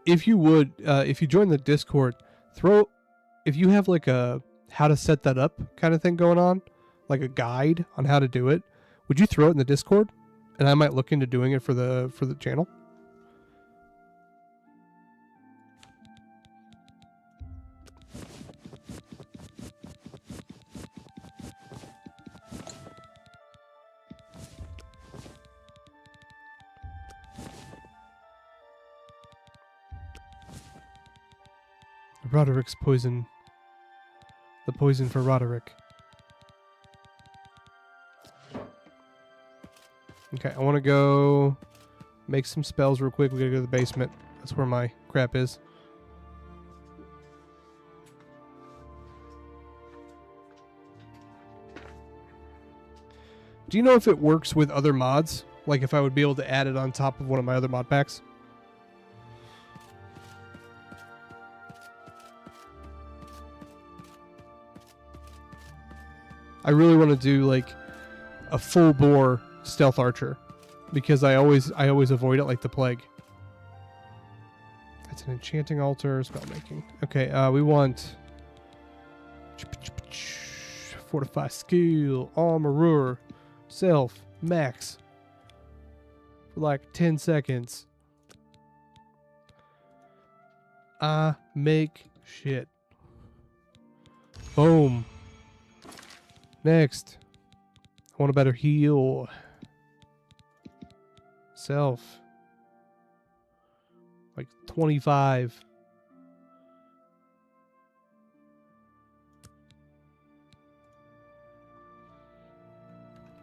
If you would, if you join the Discord, if you have like a how to set that up kind of thing going on, like a guide on how to do it, would you throw it in the Discord? And I might look into doing it for the channel. Roderick's poison. The poison for Roderick. Okay, I want to go make some spells real quick. We gotta go to the basement. That's where my crap is. Do you know if it works with other mods? Like if I would be able to add it on top of one of my other mod packs? I really want to do like a full bore stealth archer because I always avoid it like the plague. That's an enchanting altar, spell making. Okay, we want fortify skill, armorer, self, max for like 10 seconds. Make shit. Boom. Next, I want a better heal. Self. Like 25.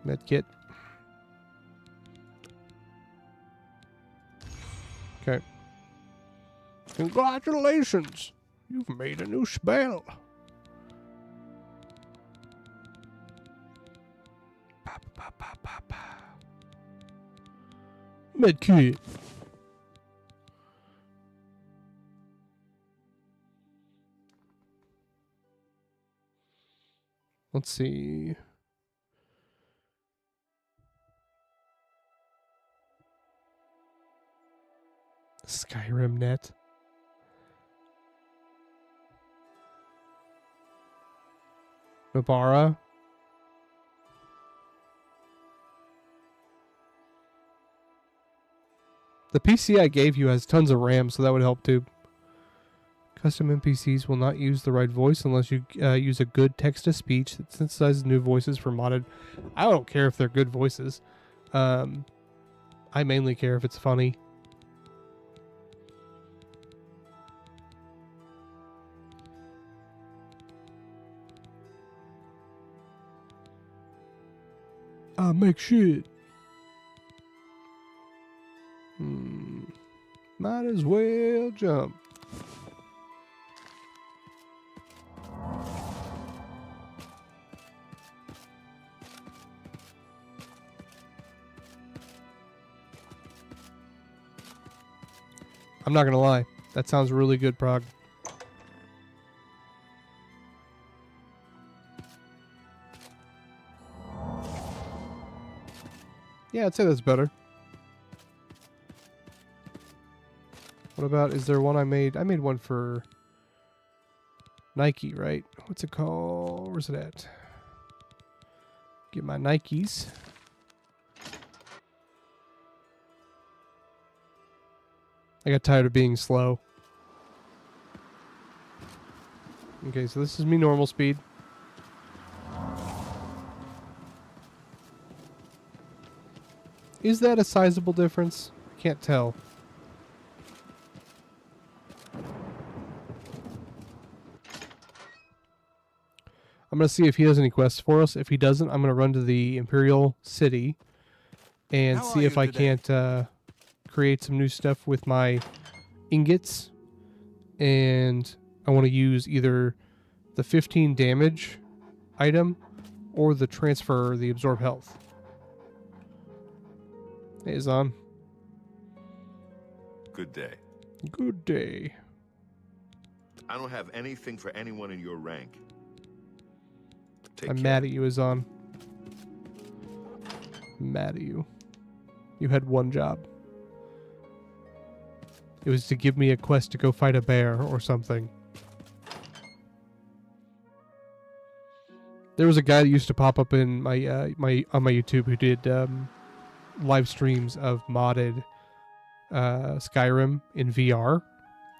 Medkit. Okay. Congratulations! You've made a new spell. Medkit. Let's see. Skyrim net. Nobara. The PC I gave you has tons of RAM, so that would help too. Custom NPCs will not use the right voice unless you use a good text-to-speech that synthesizes new voices for modded. I don't care if they're good voices. I mainly care if it's funny. I make shit. Might as well jump. I'm not gonna lie. That sounds really good, Prague. Yeah, I'd say that's better. What about, is there one I made? I made one for Nike, right? What's it called? Where's it at? Get my Nikes. I got tired of being slow. Okay, so this is me normal speed. Is that a sizable difference? Can't tell. I'm going to see if he has any quests for us. If he doesn't, I'm going to run to the Imperial City and see if I can't create some new stuff with my ingots. And I want to use either the 15 damage item or the transfer, the absorb health. Hey, Zon.
Good day.
Good day.
I don't have anything for anyone in your rank.
I'm mad at you, Azan. Mad at you. You had one job. It was to give me a quest to go fight a bear or something. There was a guy that used to pop up in my on my YouTube who did live streams of modded Skyrim in VR,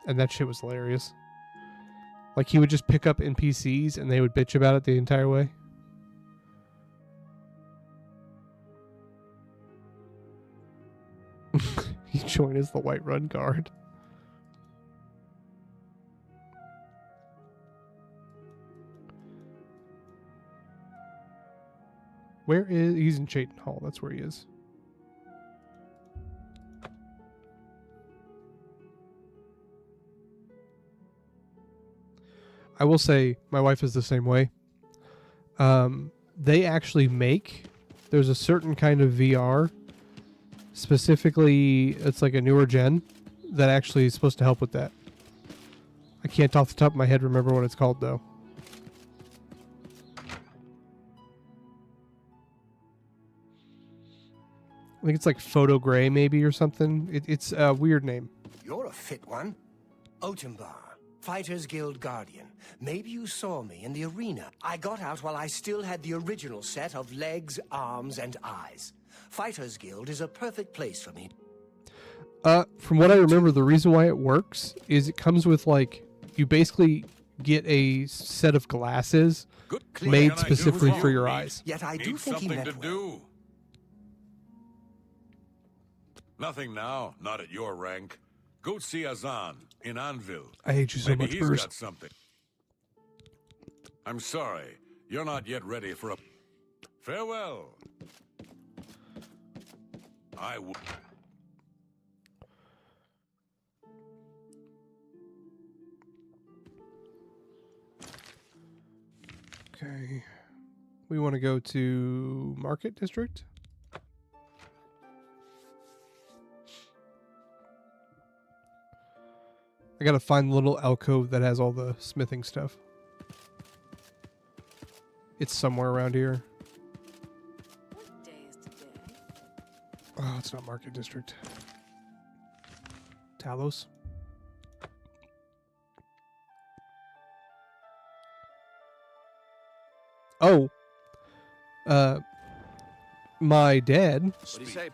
and that shit was hilarious. Like, he would just pick up NPCs and they would bitch about it the entire way. He joined as the Whiterun guard. Where is... He's in Chayton Hall. That's where he is. I will say, my wife is the same way. They actually make... There's a certain kind of VR... Specifically, it's like a newer gen that actually is supposed to help with that. I can't off the top of my head remember what it's called, though. I think it's like Photo Gray, maybe, or something. It's a weird name.
You're a fit one. Otembar, Fighters Guild Guardian. Maybe you saw me in the arena. I got out while I still had the original set of legs, arms, and eyes. Fighters Guild is a perfect place for me.
From what I remember, the reason why it works is it comes with, like, you basically get a set of glasses made specifically for your eyes.
Yet I do think he meant well.
Nothing now, not at your rank. Go see Azan in Anvil.
I hate you so
Maybe
much,
he's
Bruce.
got something. I'm sorry, you're not yet ready for a... Farewell. I will...
Okay. We want to go to Market District. I gotta find the little alcove that has all the smithing stuff. It's somewhere around here.
What day is today?
Oh, it's not Market District. Talos. Oh. My dad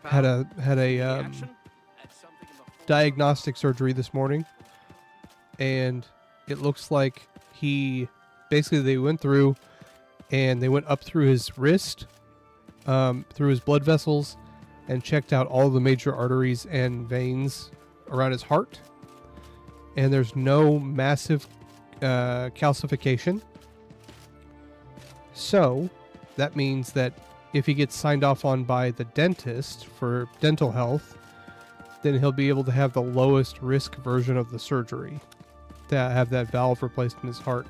had a diagnostic surgery this morning, and it looks like they went through and they went up through his wrist, through his blood vessels, and checked out all the major arteries and veins around his heart, and there's no massive calcification. So that means that if he gets signed off on by the dentist for dental health, then he'll be able to have the lowest risk version of the surgery, to have that valve replaced in his heart.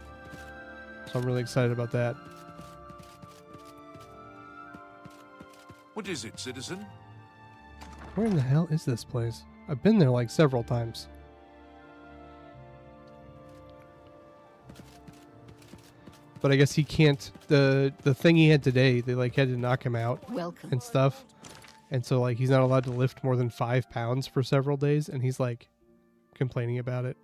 So I'm really excited about that.
What is it, citizen?
Where in the hell is this place? I've been there like several times. But I guess he can't. The thing he had today, they like had to knock him out and stuff, and so like he's not allowed to lift more than 5 pounds for several days, and he's like complaining about it.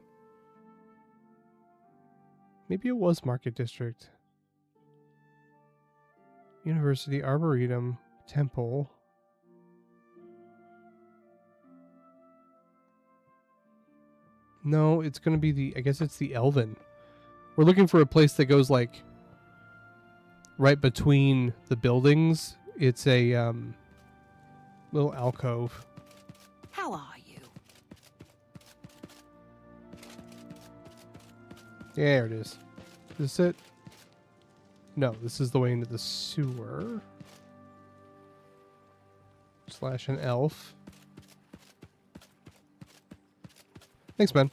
Maybe it was Market District. University, Arboretum, Temple. No, it's gonna be the. I guess it's the Elven. We're looking for a place that goes like right between the buildings. It's a little alcove.
How are you?
There it is. Is this it? No, this is the way into the sewer. / an elf. Thanks, man.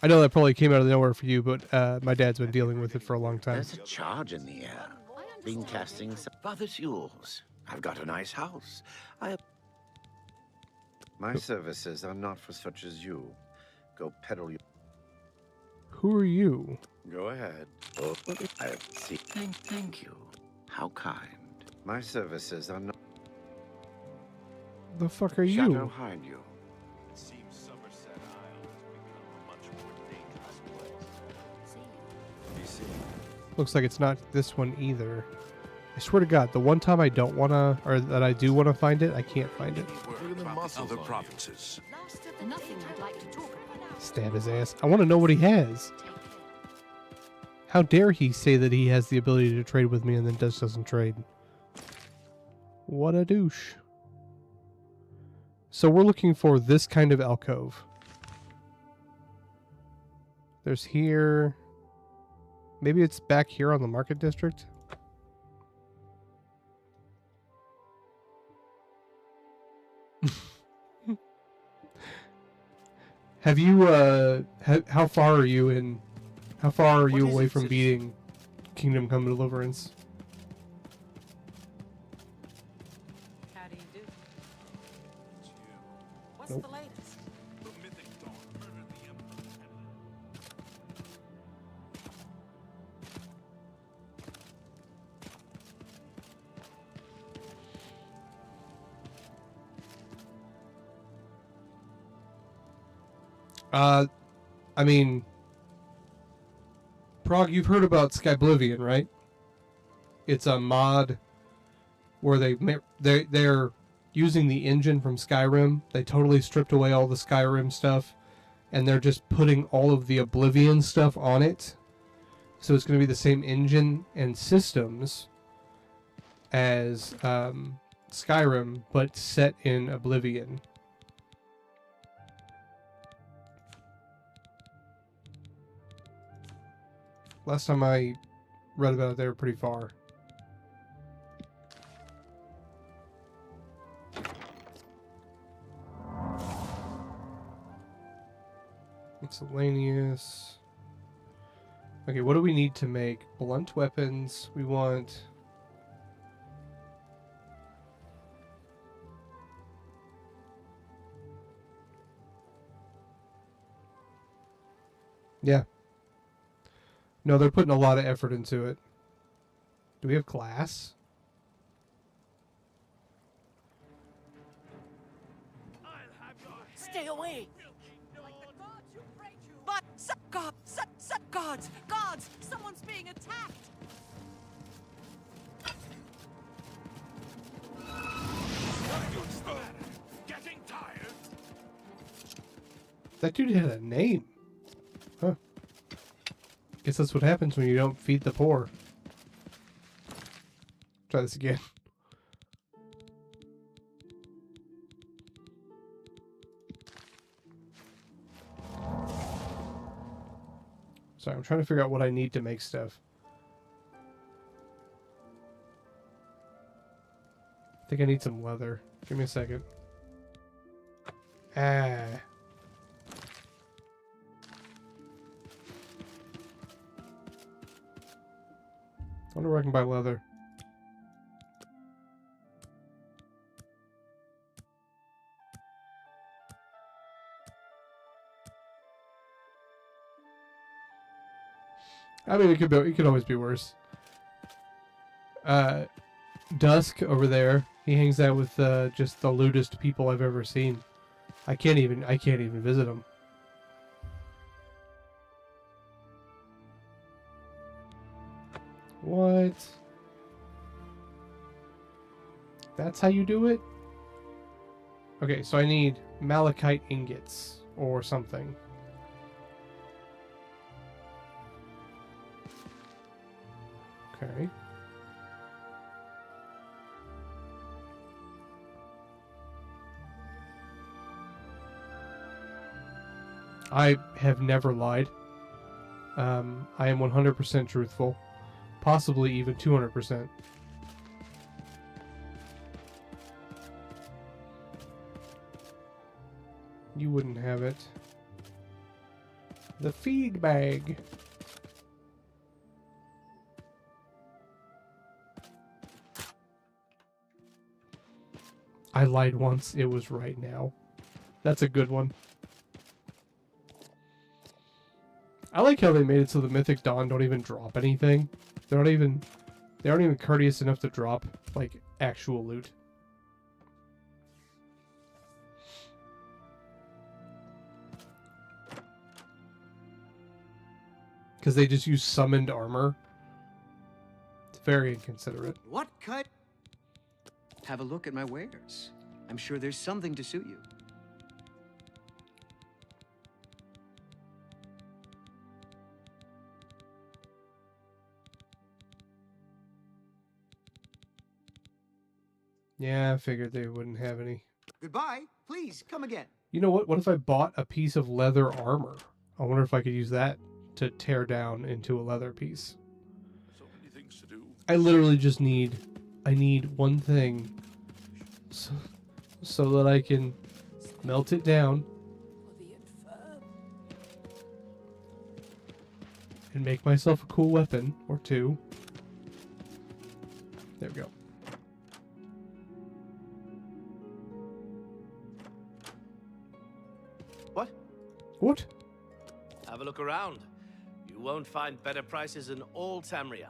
I know that probably came out of nowhere for you, but my dad's been dealing with it for a long time.
There's a charge in the air. Been casting some... But it's yours. I've got a nice house. My services are not for such as you. Go peddle your...
Who are you?
Go ahead. Oh, I see. Thank you. How kind. My services are not...
The fuck are you?
Shadow hide you.
It seems Somerset Isle has become a much more dangerous place. You see.
Looks like it's not this one either. I swear to God, the one time I don't wanna, or that I do wanna find it, I can't find it.
Other provinces.
Nothing I'd like to talk about.
Stab his ass. I want to know what he has. How dare he say that he has the ability to trade with me and then just doesn't trade? What a douche. So we're looking for this kind of alcove. There's here. Maybe it's back here on the Market District. Have you how far are you in? How far are you away from beating Kingdom Come Deliverance?
How do you do? What's
Nope.
the latest?
The mythic dawn murdered the Emperor.
I mean, Prague, you've heard about Oblivion, right? It's a mod where they're using the engine from Skyrim. They totally stripped away all the Skyrim stuff, and they're just putting all of the Oblivion stuff on it. So it's going to be the same engine and systems as Skyrim, but set in Oblivion. Last time I read about it, they were pretty far. Miscellaneous. Okay, what do we need to make? Blunt weapons. We want... Yeah. No, they're putting a lot of effort into it. Do we have glass?
Stay away! But gods! Someone's being attacked!
Getting tired?
That dude had a name. Huh. Guess that's what happens when you don't feed the poor. Try this again. Sorry, I'm trying to figure out what I need to make stuff. I think I need some leather. Give me a second. Ah. I wonder where I can buy leather. I mean, it could always be worse. Dusk over there, he hangs out with just the lewdest people I've ever seen. I can't even visit him. What? That's how you do it? Okay, so I need malachite ingots or something. Okay. I have never lied. I am 100% truthful. Possibly even 200%. You wouldn't have it. The feed bag. I lied once. It was right now. That's a good one. I like how they made it so the Mythic Dawn don't even drop anything. They aren't even courteous enough to drop, like, actual loot. Because they just use summoned armor. It's very inconsiderate.
What cut? Have a look at my wares. I'm sure there's something to suit you.
Yeah, I figured they wouldn't have any.
Goodbye. Please, come again.
You know what? What if I bought a piece of leather armor? I wonder if I could use that to tear down into a leather piece.
So many things to do.
I literally just need one thing so that I can melt it down and make myself a cool weapon or two. There we go.
What?
What?
Have a look around. You won't find better prices in all Tamriel.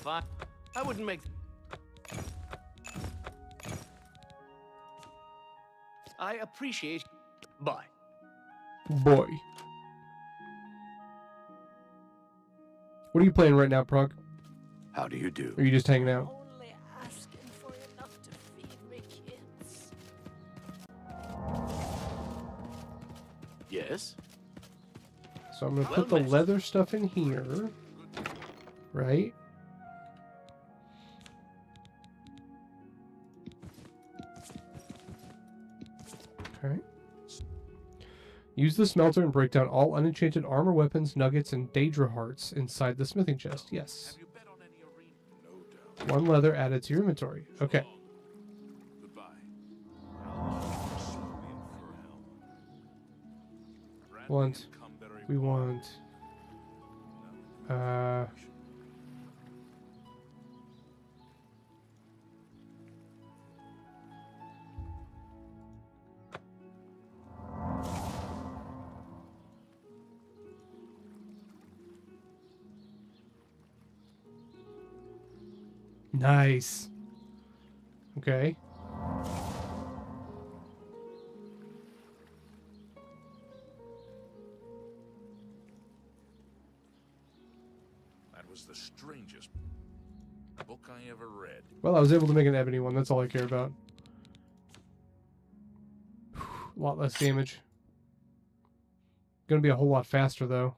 Fine. I wouldn't make... I appreciate... Bye.
Boy. What are you playing right now, Prog?
How do you do?
Or are you just hanging out?
Only asking for enough to feed me kids.
Yes?
So I'm going to put the leather stuff in here. Right? Okay. Use the smelter and break down all unenchanted armor, weapons, nuggets, and Daedra hearts inside the smithing chest. Yes.
Have you bet on any arena? No doubt.
One leather added to your inventory. Okay.
Goodbye.
We want Nice. Okay.
That was the strangest book I ever read.
Well, I was able to make an ebony one. That's all I care about. A lot less damage. Gonna be a whole lot faster, though.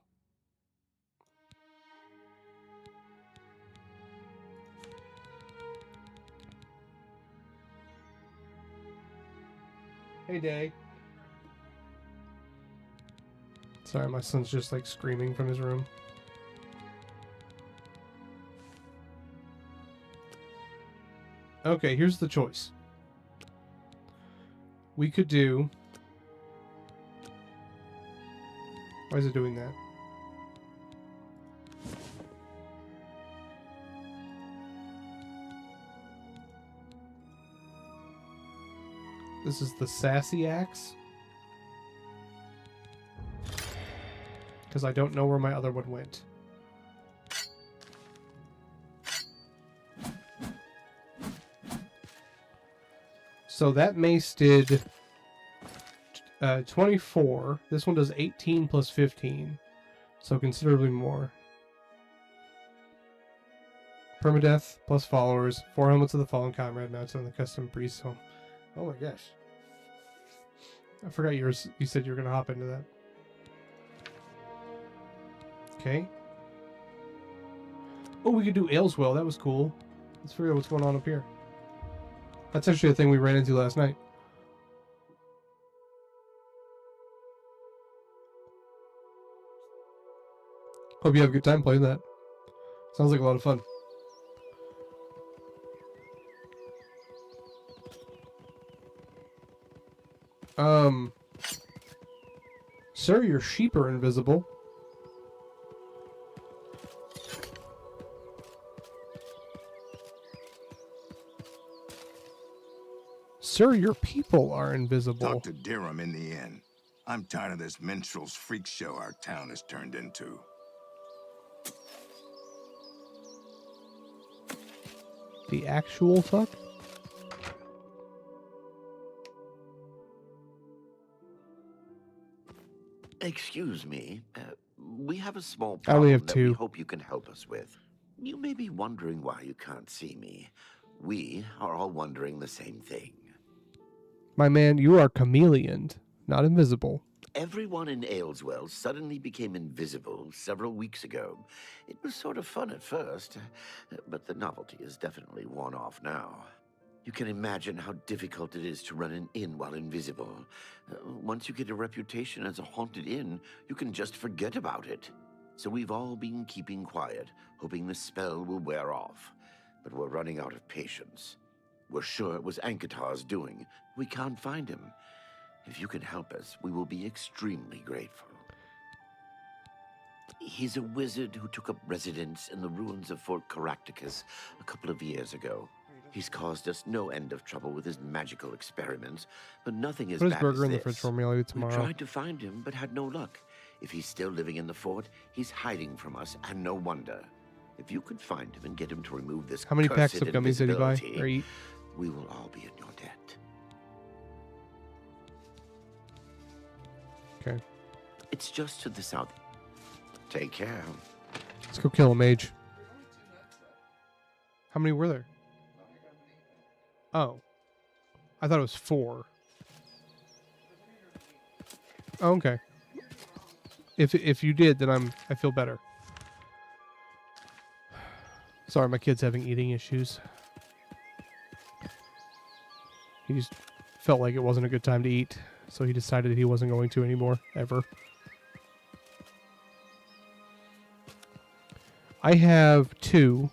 Hey, Day. Sorry, my son's just like screaming from his room. Okay, here's the choice. We could do... Why is it doing that? This is the sassy axe. Because I don't know where my other one went. So that mace did 24. This one does 18 plus 15. So considerably more. Permadeath plus followers. 4 helmets of the fallen comrade mounted on the custom priest home. Oh my gosh. I forgot you said you were going to hop into that. Okay. Oh, we could do Ailswell. That was cool. Let's figure out what's going on up here. That's actually a thing we ran into last night. Hope you have a good time playing that. Sounds like a lot of fun. Sir, your sheep are invisible. Sir, your people are invisible.
Talk to Dirham in the inn. I'm tired of this minstrel's freak show our town has turned into.
The actual fuck?
Excuse me. We have a small
I only
problem
have
that
2.
we hope you can help us with. You may be wondering why you can't see me. We are all wondering the same thing.
My man, you are chameleoned, not invisible.
Everyone in Ailswell suddenly became invisible several weeks ago. It was sort of fun at first, but the novelty is definitely worn off now. You can imagine how difficult it is to run an inn while invisible. Once you get a reputation as a haunted inn, you can just forget about it. So we've all been keeping quiet, hoping the spell will wear off. But we're running out of patience. We're sure it was Ankatar's doing. We can't find him. If you can help us, we will be extremely grateful. He's a wizard who took up residence in the ruins of Fort Caractacus a couple of years ago. He's caused us no end of trouble with his magical experiments, but nothing as
Put
bad
his burger
as
in the
this.
fridge for me. I'll eat
We
tomorrow.
tried to find him, but had no luck. If he's still living in the fort, he's hiding from us, and no wonder. If you could find him and get him to remove this
How many packs
cursed
of gummies did he buy
invisibility,
or eat?
we will all be in your debt.
Okay.
It's just to the south. Take care.
Let's go kill a mage. How many were there? Oh. I thought it was 4. Oh, okay. If you did, then I feel better. Sorry, my kid's having eating issues. He just felt like it wasn't a good time to eat, so he decided he wasn't going to anymore, ever. I have 2,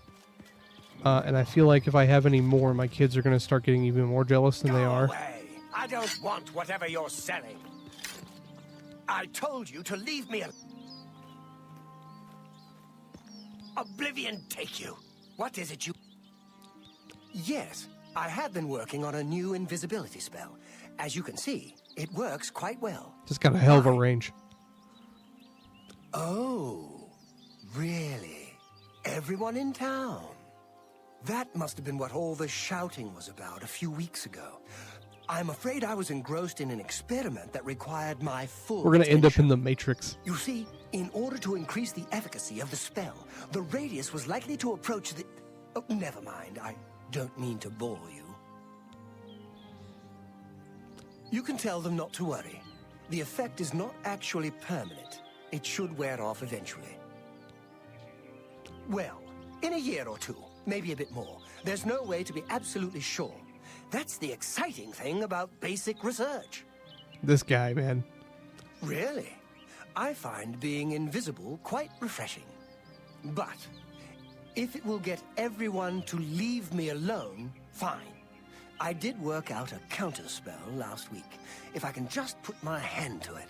and I feel like if I have any more, my kids are going to start getting even more jealous than they are.
Away. I don't want whatever you're selling. I told you to leave me alone. Oblivion take you. What is it you... Yes, I have been working on a new invisibility spell. As you can see, it works quite well.
Just got a hell of a range.
Oh, really? Everyone in town? That must have been what all the shouting was about a few weeks ago. I'm afraid I was engrossed in an experiment that required my full
We're gonna end up
attention.
in the Matrix.
You see, in order to increase the efficacy of the spell, the radius was likely to approach the... Oh, never mind. I don't mean to bore you. You can tell them not to worry. The effect is not actually permanent. It should wear off eventually. Well, in a year or two, maybe a bit more. There's no way to be absolutely sure. That's the exciting thing about basic research.
This guy, man.
Really? I find being invisible quite refreshing. But if it will get everyone to leave me alone, fine. I did work out a counterspell last week. If I can just put my hand to it.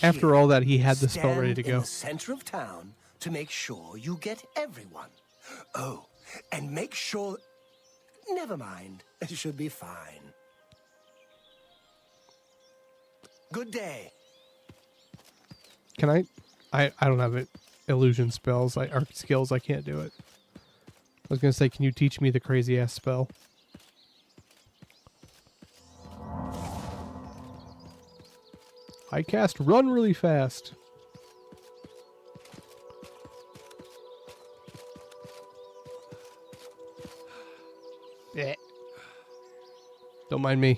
After all that, he had the spell ready to
Stand in
go.
the center of town to make sure you get everyone. Oh, and make sure... Never mind. It should be fine. Good day.
Can I don't have it. Illusion spells, or skills. I can't do it. I was gonna say, can you teach me the crazy ass spell? I cast run really fast. Yeah. Don't mind me.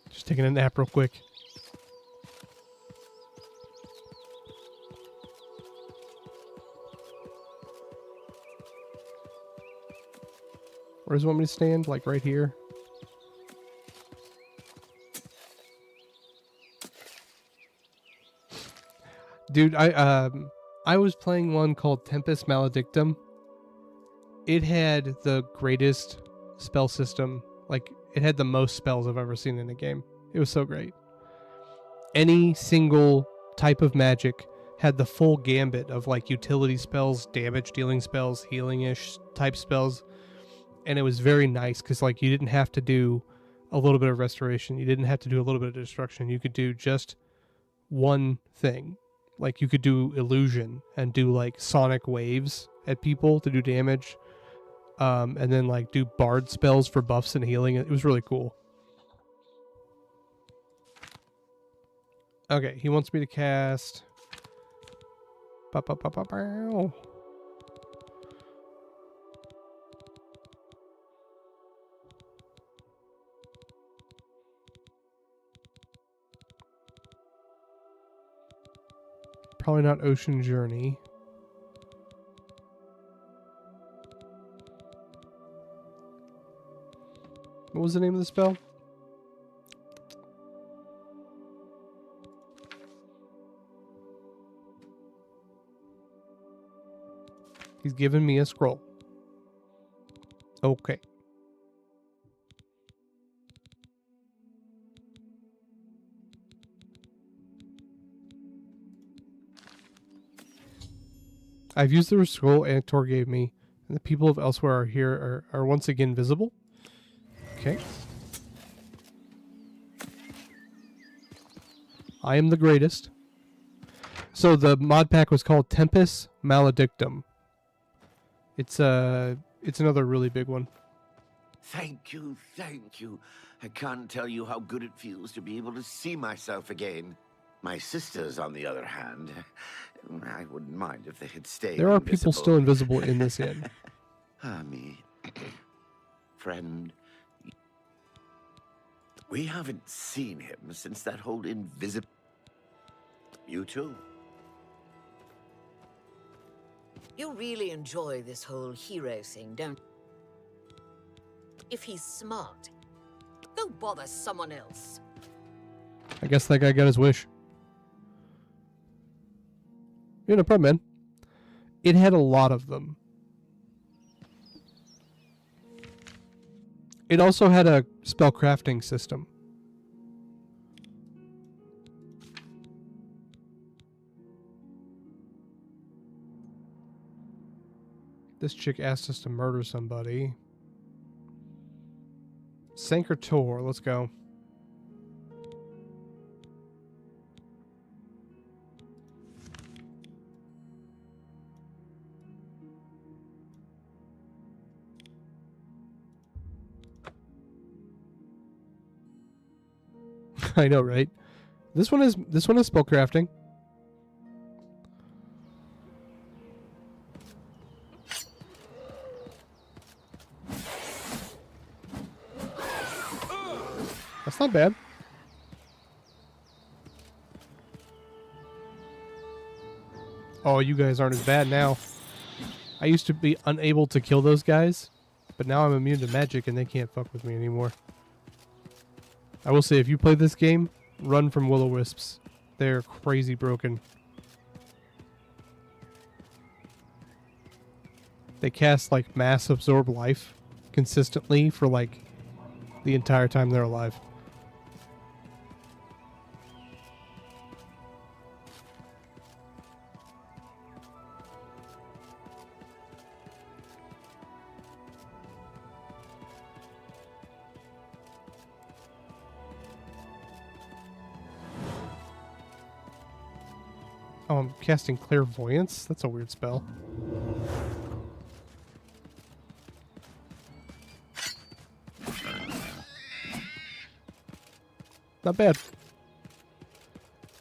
Just taking a nap real quick. Where does he want me to stand? Like right here? Dude, I was playing one called Tempest Maledictum. It had the greatest spell system. Like, it had the most spells I've ever seen in a game. It was so great. Any single type of magic had the full gambit of like utility spells, damage dealing spells, healing-ish type spells. And it was very nice because like you didn't have to do a little bit of restoration. You didn't have to do a little bit of destruction. You could do just one thing. Like you could do illusion and do like sonic waves at people to do damage. And then like do bard spells for buffs and healing. It was really cool. Okay, he wants me to cast... Probably not Ocean Journey. What was the name of the spell? He's giving me a scroll. Okay. I've used the scroll Antor gave me, and the people of elsewhere are here are once again visible. Okay. I am the greatest. So the mod pack was called Tempest Maledictum. It's another really big one.
Thank you, thank you. I can't tell you how good it feels to be able to see myself again. My sisters, on the other hand, I wouldn't mind if they had stayed
There are
invisible.
people still invisible in this inn.
Me. Friend. We haven't seen him since that whole invisible... You too.
You really enjoy this whole hero thing, don't you? If he's smart, go bother someone else.
I guess that guy got his wish. Yeah, no problem, man. It had a lot of them. It also had a spell crafting system. This chick asked us to murder somebody. Sanker Tor, let's go. I know, right? This one is spellcrafting. That's not bad. Oh, you guys aren't as bad now. I used to be unable to kill those guys, but now I'm immune to magic and they can't fuck with me anymore. I will say, if you play this game, run from will-o-wisps. They're crazy broken. They cast like mass absorb life consistently for like the entire time they're alive. Oh, I'm casting clairvoyance? That's a weird spell. Not bad.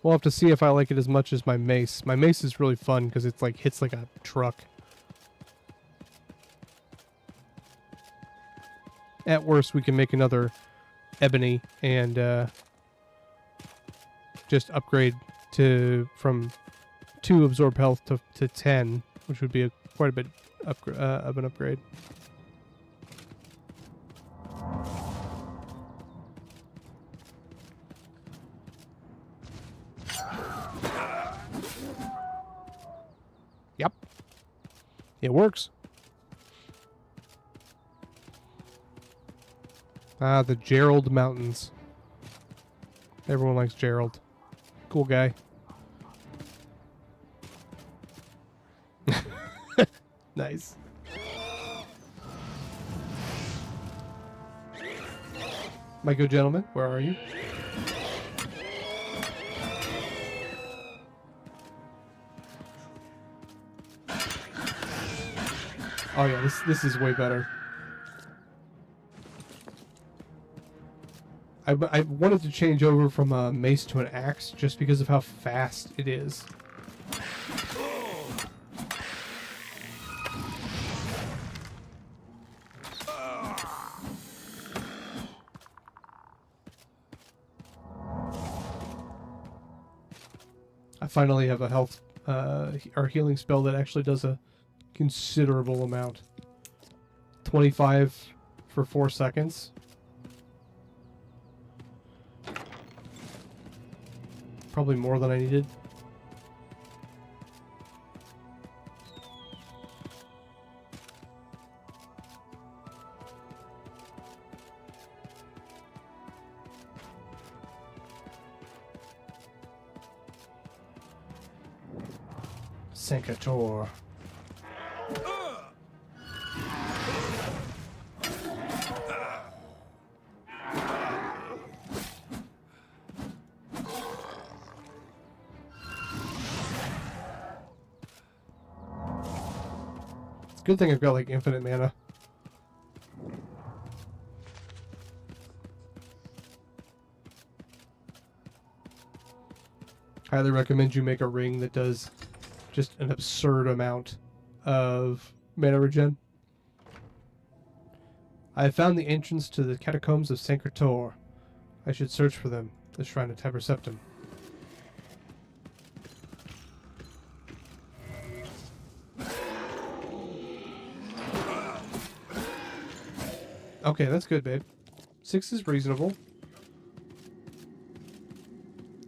We'll have to see if I like it as much as my mace. My mace is really fun because it's like hits like a truck. At worst, we can make another ebony and just upgrade from 2 absorb health to 10, which would be quite a bit of an upgrade. Yep. It works. Ah, the Gerald Mountains. Everyone likes Gerald. Cool guy. Nice. My good gentleman, where are you? Oh yeah, this is way better. I wanted to change over from a mace to an axe just because of how fast it is. I finally have a health or healing spell that actually does a considerable amount. 25 for 4 seconds. Probably more than I needed. Senkator. It's a good thing I've got like infinite mana. Highly recommend you make a ring that does just an absurd amount of mana regen. I have found the entrance to the catacombs of Senkator. I should search for them. The shrine of Tiber Septim. Okay, that's good, babe. 6 is reasonable.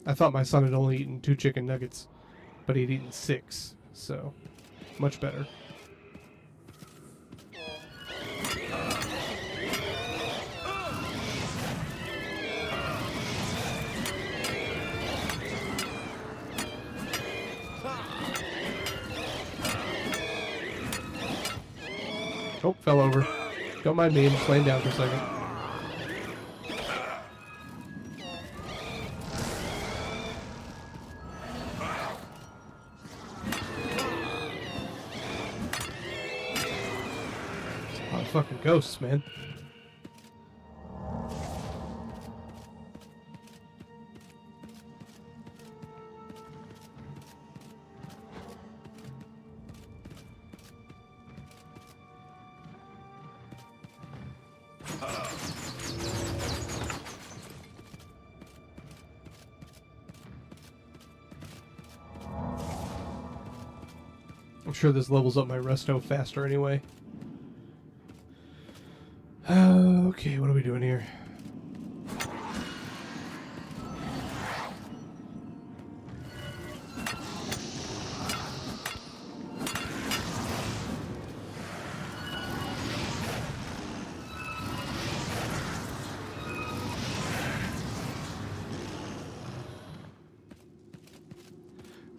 I thought my son had only eaten 2 chicken nuggets, but he'd eaten 6, so much better. Oh, fell over. Don't mind me, I'm just laying down for a second. Fucking ghosts, man. I'm sure this levels up my resto faster anyway. Okay, what are we doing here?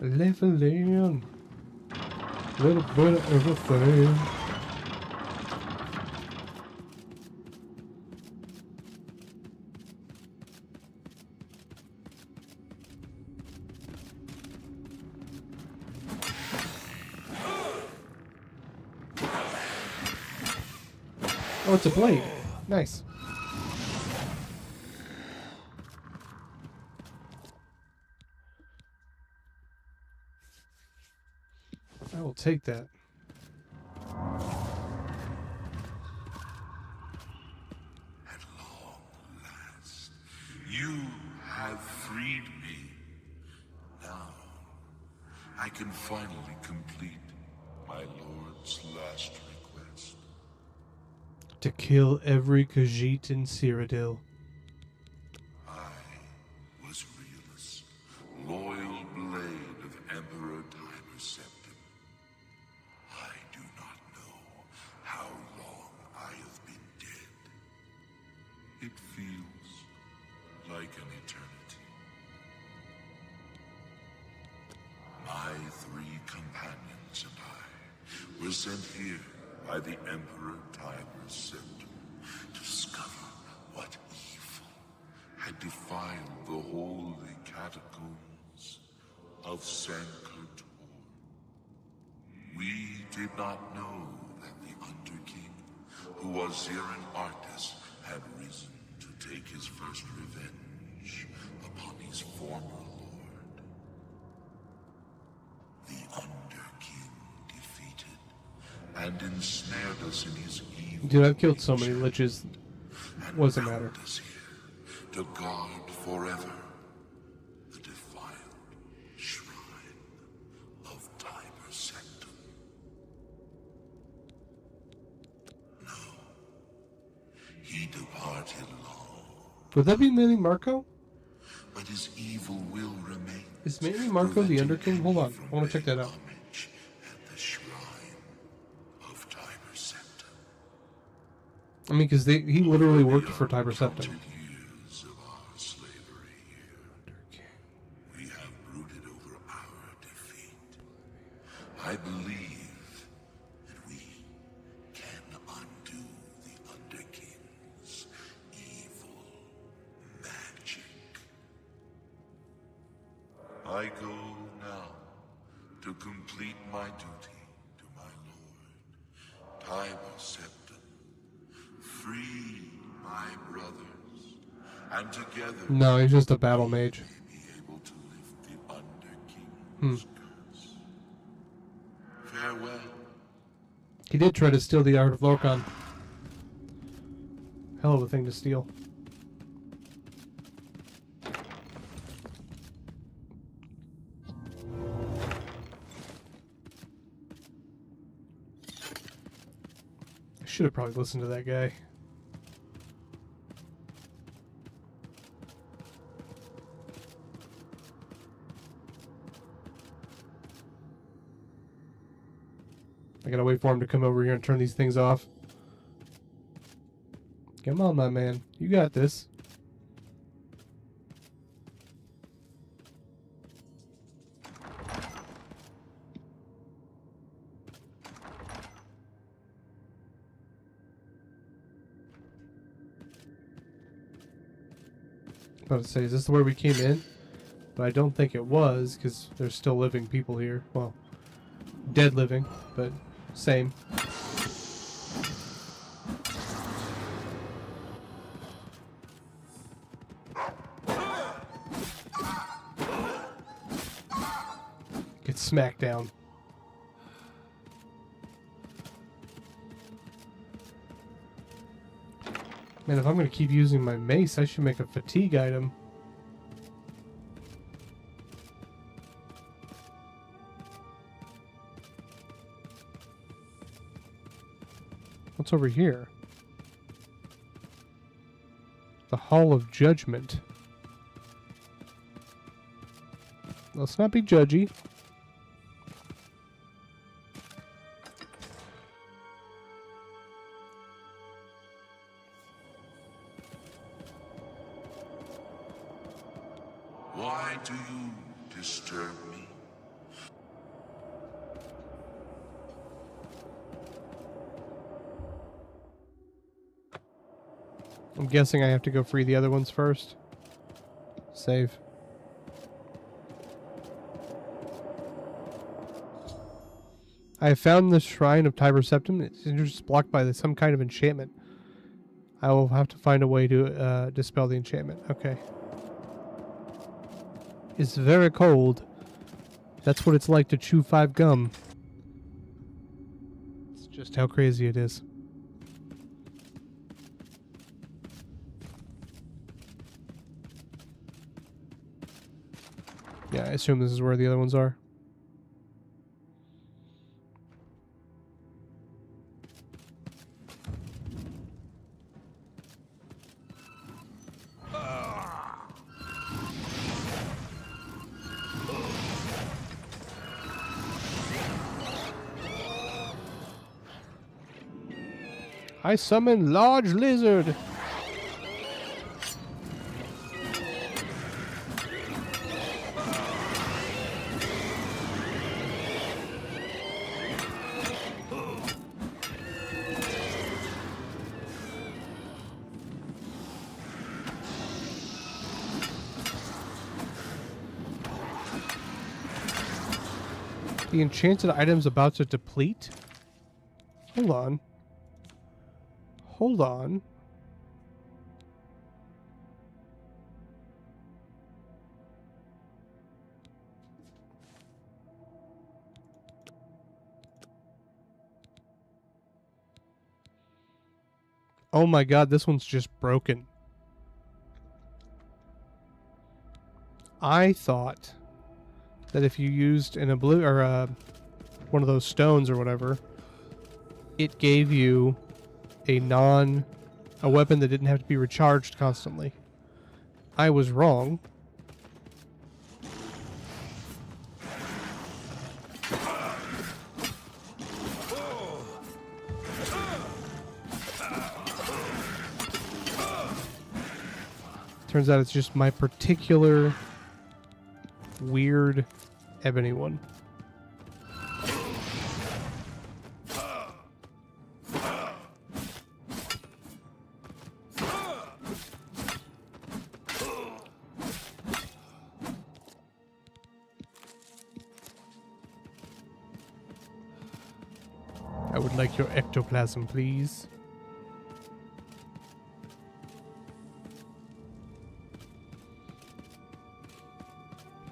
Leveling. Little bit of everything. Oh, it's a blade. Nice. I will take that.
At long last, you have freed me. Now, I can finally complete my lord's last request.
To kill every Khajiit in Cyrodiil.
I was Realus, loyal blade of Emperor Tiber Septim. I do not know how long I have been dead. It feels like an eternity. My 3 companions and I were sent here by the Emperor Tiber Septim to discover what evil had defiled the holy catacombs of Sankotor. We did not know that the Underking, who was Zirin Artis, had risen to take his first revenge upon his former lord. The Underking defeated and ensnared us in his evil.
Dude, I've killed so many liches. Doesn't matter.
Us here to guard forever the defiled shrine of Tiber Septim. No, he departed long.
Would that be mainly Marco?
But his evil will remain.
Is mainly Marco the Underking? Hold on, I want to check that out.
At the shrine of Tiber Septim.
I mean, because he literally worked for Tiber Septim.
Years of our slavery here. We have brooded over our defeat. I believe that we can undo the Underking's evil magic. I go now to complete my duty to my lord, Tiber Septim. Free my brothers, and together
No, he's just a battle mage.
be able to lift the Underking's curse. Farewell.
He did try to steal the Art of Lorcan. Hell of a thing to steal. I should have probably listened to that guy. I gotta wait for him to come over here and turn these things off. Come on, my man. You got this. About to say, is this where we came in? But I don't think it was, because there's still living people here. Well, dead living, but same. Get smacked down. And if I'm going to keep using my mace, I should make a fatigue item. What's over here? The Hall of Judgment. Let's not be judgy.
Why do you disturb me?
I'm guessing I have to go free the other ones first. Save. I have found the Shrine of Tiber Septim. It's just blocked by some kind of enchantment. I will have to find a way to dispel the enchantment. Okay. It's very cold. That's what it's like to chew 5 gum. It's just how crazy it is. Yeah, I assume this is where the other ones are. I summon large lizard. The enchanted item's about to deplete? Hold on. Hold on. Oh my god, this one's just broken. I thought that if you used an one of those stones or whatever, it gave you a weapon that didn't have to be recharged constantly. I was wrong. Turns out it's just my particular weird ebony one. I would like your ectoplasm, please.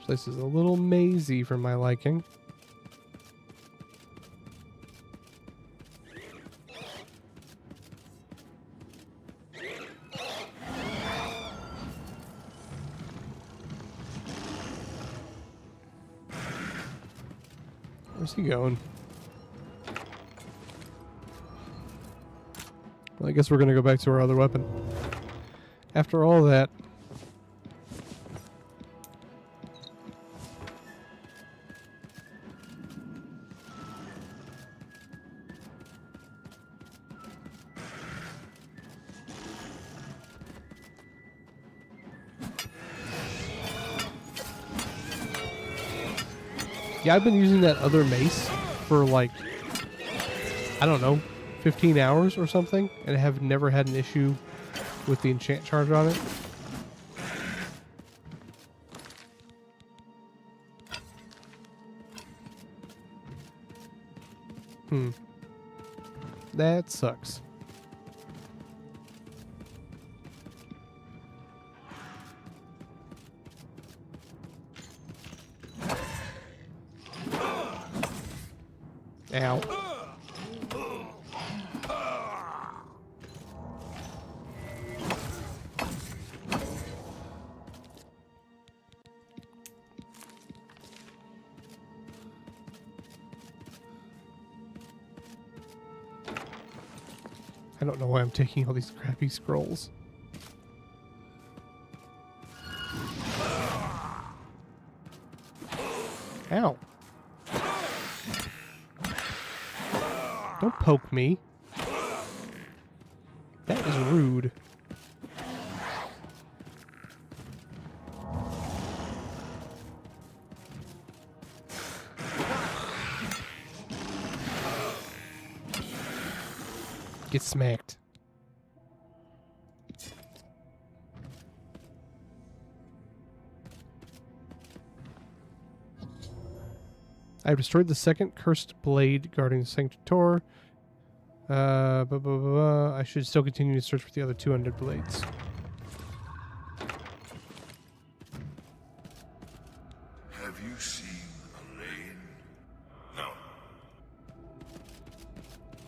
This is a little mazy for my liking. Where's he going? Well, I guess we're gonna go back to our other weapon. After all that. Yeah, I've been using that other mace for like, I don't know, 15 hours or something, and I have never had an issue with the enchant charge on it. That sucks. Ow. I don't know why I'm taking all these crappy scrolls. Ow. Don't poke me. That is rude. Get smacked. I destroyed the second cursed blade guarding the Sanctutor. I should still continue to search for the other 200 blades.
Have you seen Elaine? No.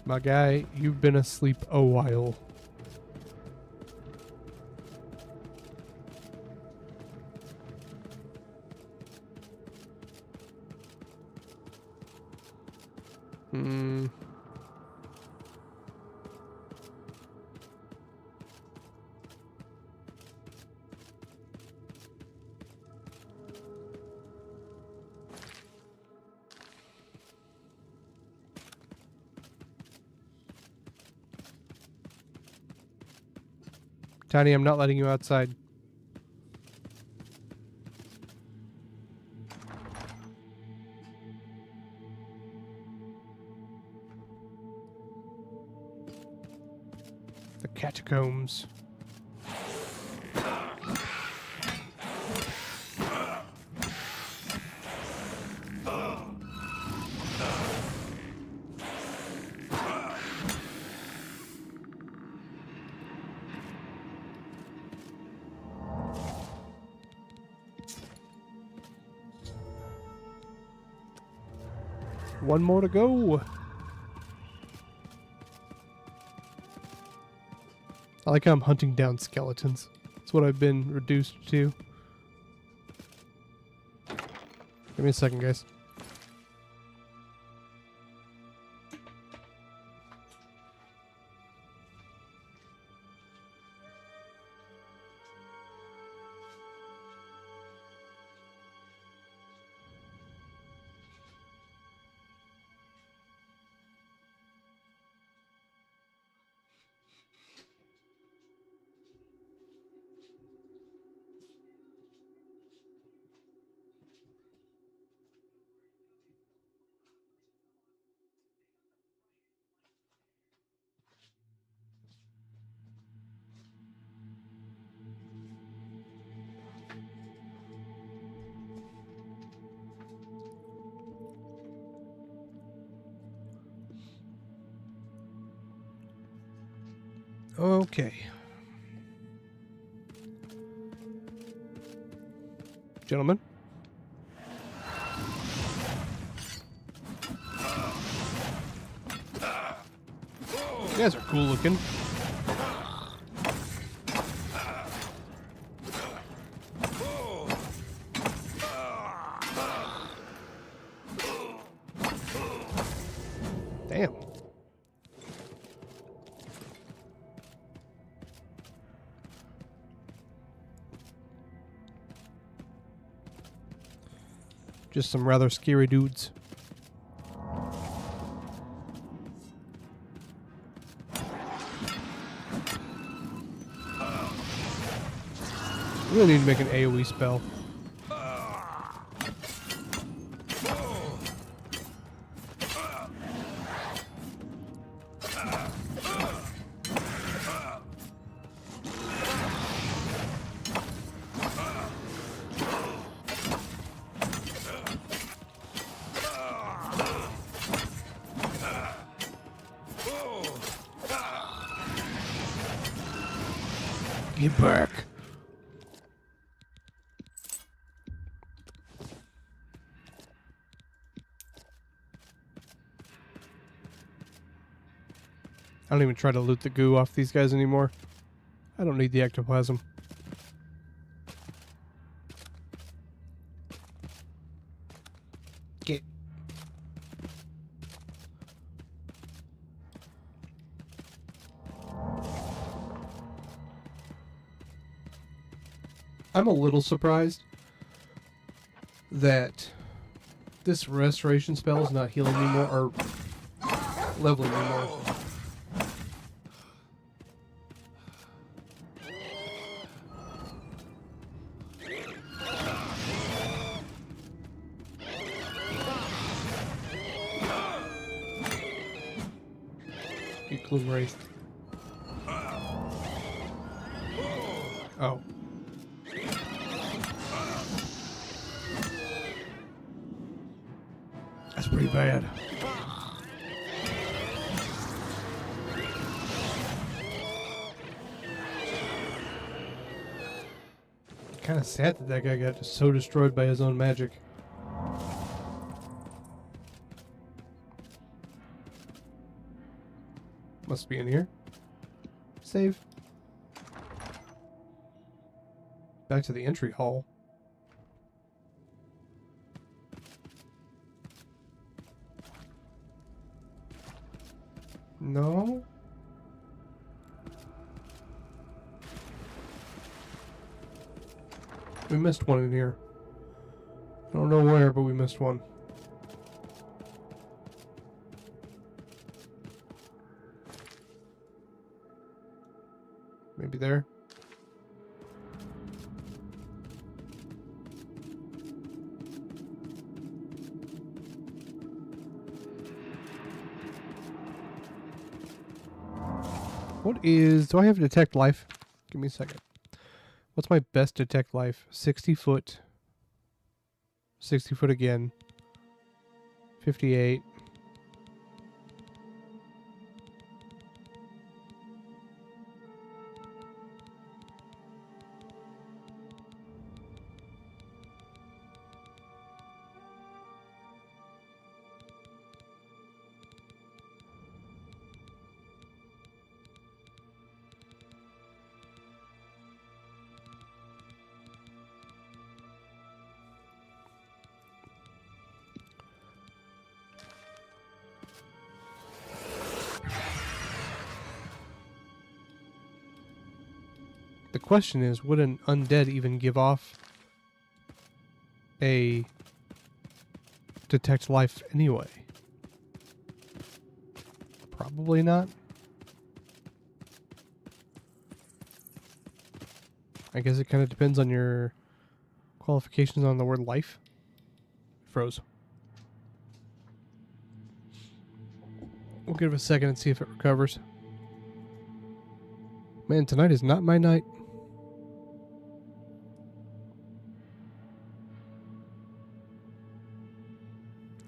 My guy, you've been asleep a while. Tiny, I'm not letting you outside. The catacombs. One more to go. I like how I'm hunting down skeletons. That's what I've been reduced to. Give me a second, guys. Okay. Gentlemen. You guys are cool looking. Damn. Just some rather scary dudes. We really need to make an AoE spell. Get back. I don't even try to loot the goo off these guys anymore. I don't need the ectoplasm. Get. I'm a little surprised that this restoration spell is not healing me more or leveling me more. You Gloom Wraith. Oh. That's pretty bad. Kind of sad that that guy got so destroyed by his own magic. Must be in here. Save. Back to the entry hall. No. We missed one in here. I don't know where, but we missed one. Maybe there. What is... Do I have detect life? Give me a second. What's my best detect life? 60 foot. 60 foot again. 58. The question is, would an undead even give off a detect life anyway? Probably not. I guess it kind of depends on your qualifications on the word life. Froze. We'll give it a second and see if it recovers. Man, tonight is not my night.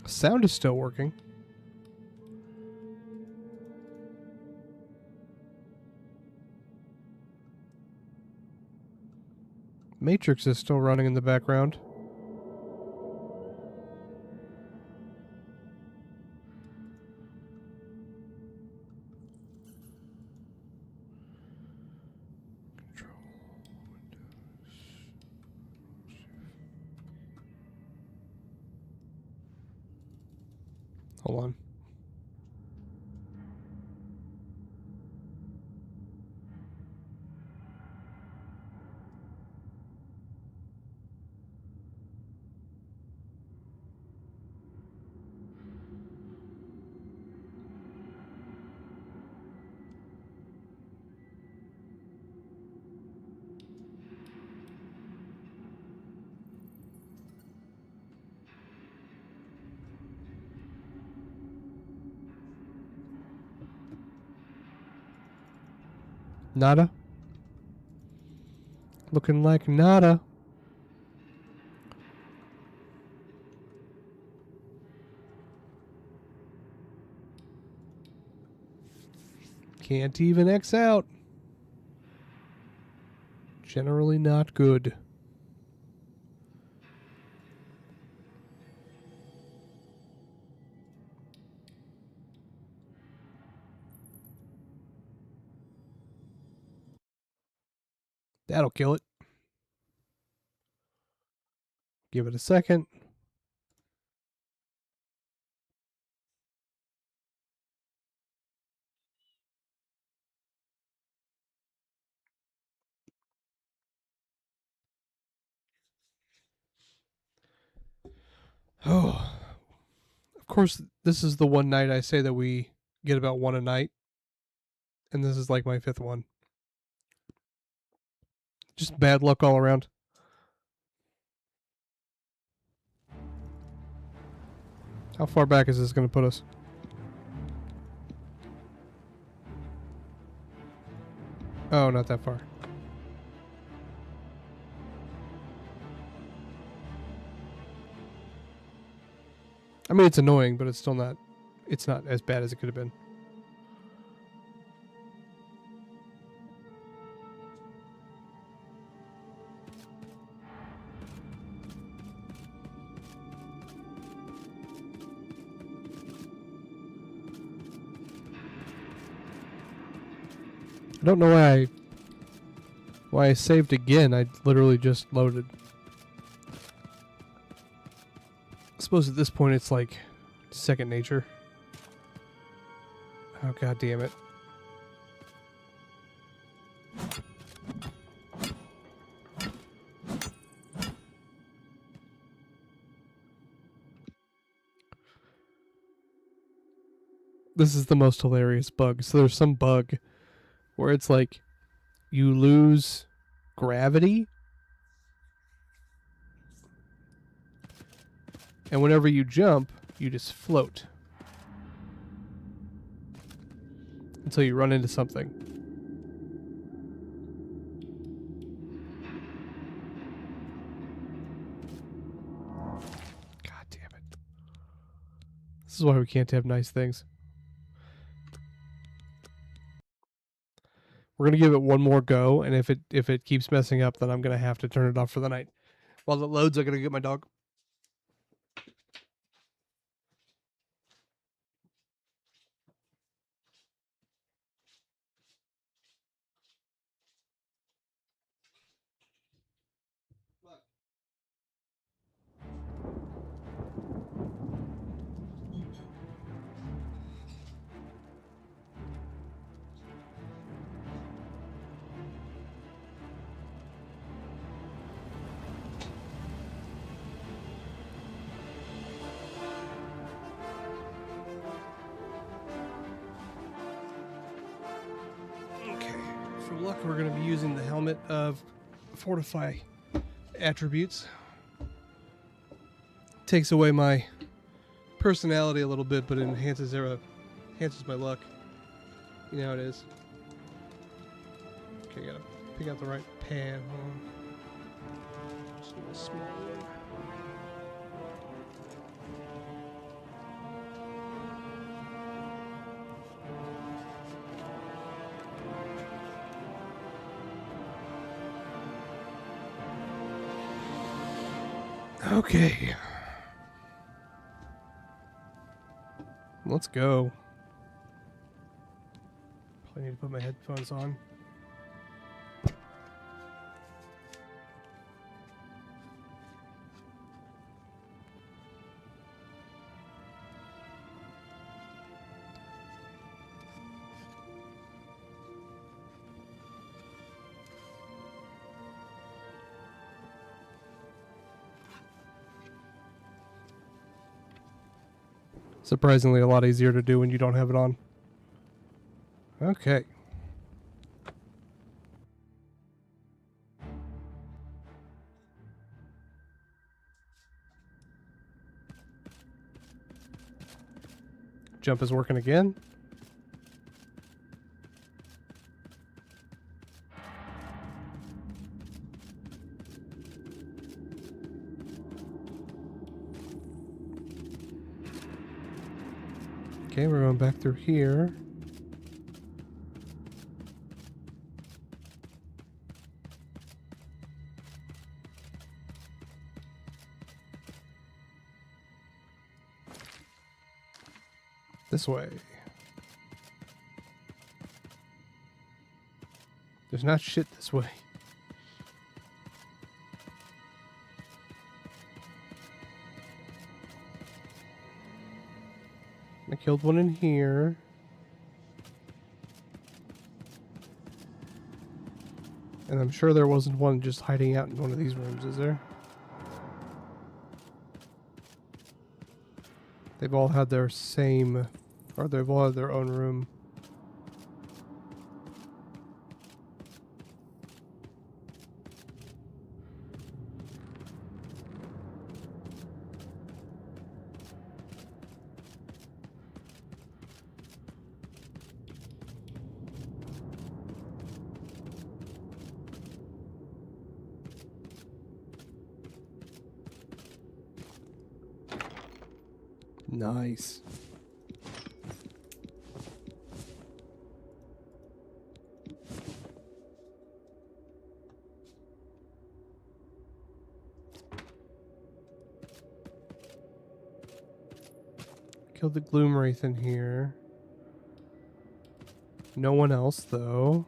Sound is still working. Matrix is still running in the background. Hold on. Nada? Looking like nada. Can't even X out. Generally not good. That'll kill it. Give it a second. Oh, of course, this is the one night I say that we get about one a night. And this is like my 5th one. Just bad luck all around. How far back is this going to put us? Oh, not that far. I mean, it's annoying, but it's still not... It's not as bad as it could have been. I don't know why I saved again. I literally just loaded. I suppose at this point it's like second nature. Oh, god damn it. This is the most hilarious bug. So there's some bug where it's like you lose gravity, and whenever you jump, you just float until you run into something. God damn it. This is why we can't have nice things. We're going to give it one more go, and if it keeps messing up, then I'm going to have to turn it off for the night. While it loads, I'm going to get my dog. For luck, we're going to be using the helmet of Fortify attributes. Takes away my personality a little bit, but it enhances my luck. You know how it is. Okay, gotta pick out the right pad. Hold on. Just need a small one. Okay. Let's go. Probably need to put my headphones on. Surprisingly a lot easier to do when you don't have it on. Okay. Jump is working again. Okay, we're going back through here. This way. There's not shit this way. I killed one in here. And I'm sure there wasn't one just hiding out in one of these rooms, is there? They've all had their same, or they've all had their own room. Nice. Killed the Gloom Wraith in here. No one else, though.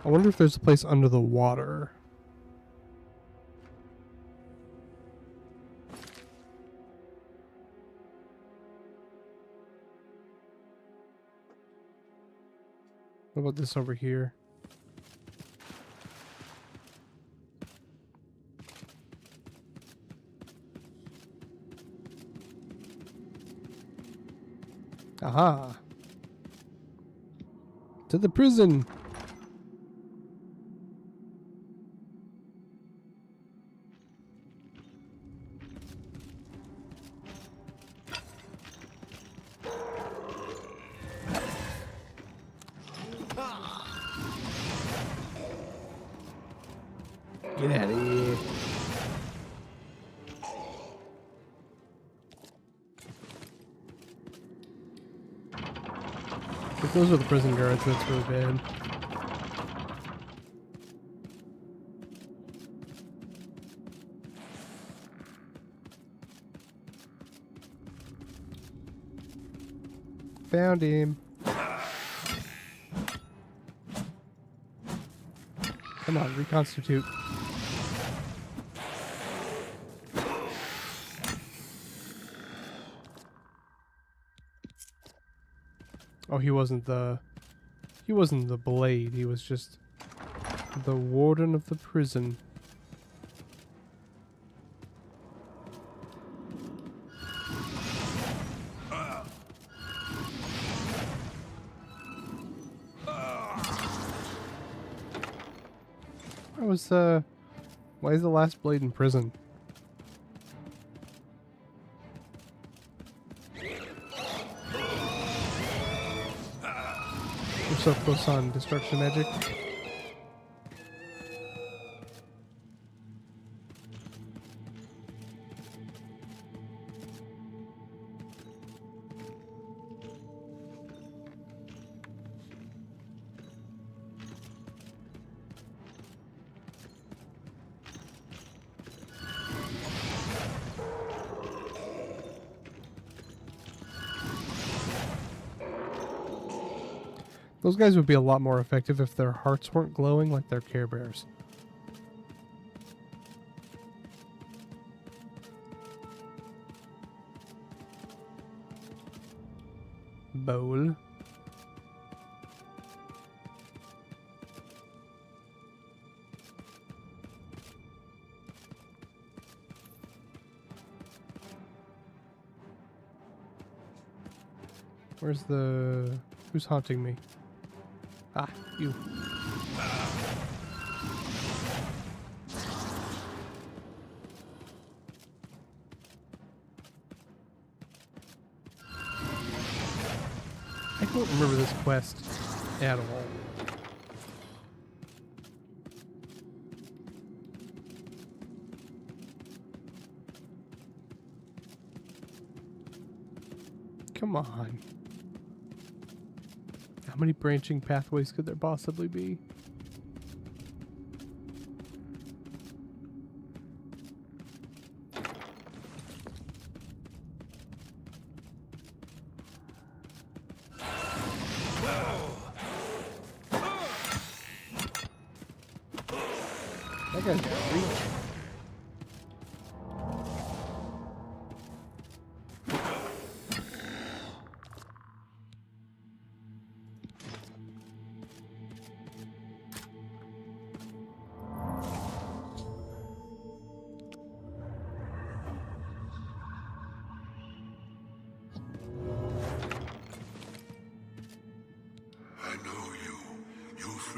I wonder if there's a place under the water. What about this over here? Aha! To the prison! Get out of here. If those are the prison guards, that's really bad. Found him. Come on, reconstitute. Oh, he wasn't the blade. He was just the warden of the prison. Why is the last blade in prison? We're so close on destruction magic. Those guys would be a lot more effective if their hearts weren't glowing like their Care Bears. Bowl. Who's haunting me? Ah, you. I don't remember this quest at all. Come on. How many branching pathways could there possibly be? That guy's got reach.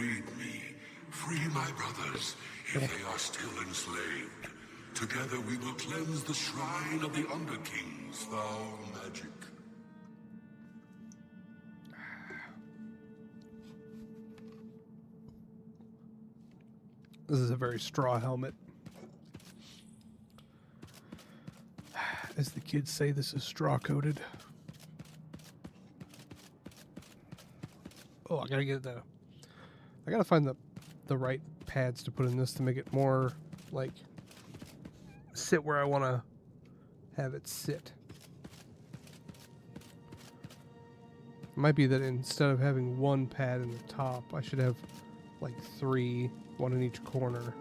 freed me. Free my brothers, if they are still enslaved. Together we will cleanse the shrine of the Underking's foul magic.
This is a very straw helmet. As the kids say, this is straw coated. Oh, I gotta find the right pads to put in this to make it more like sit where I want to have it sit. It might be that instead of having one pad in the top, I should have like 3, one in each corner.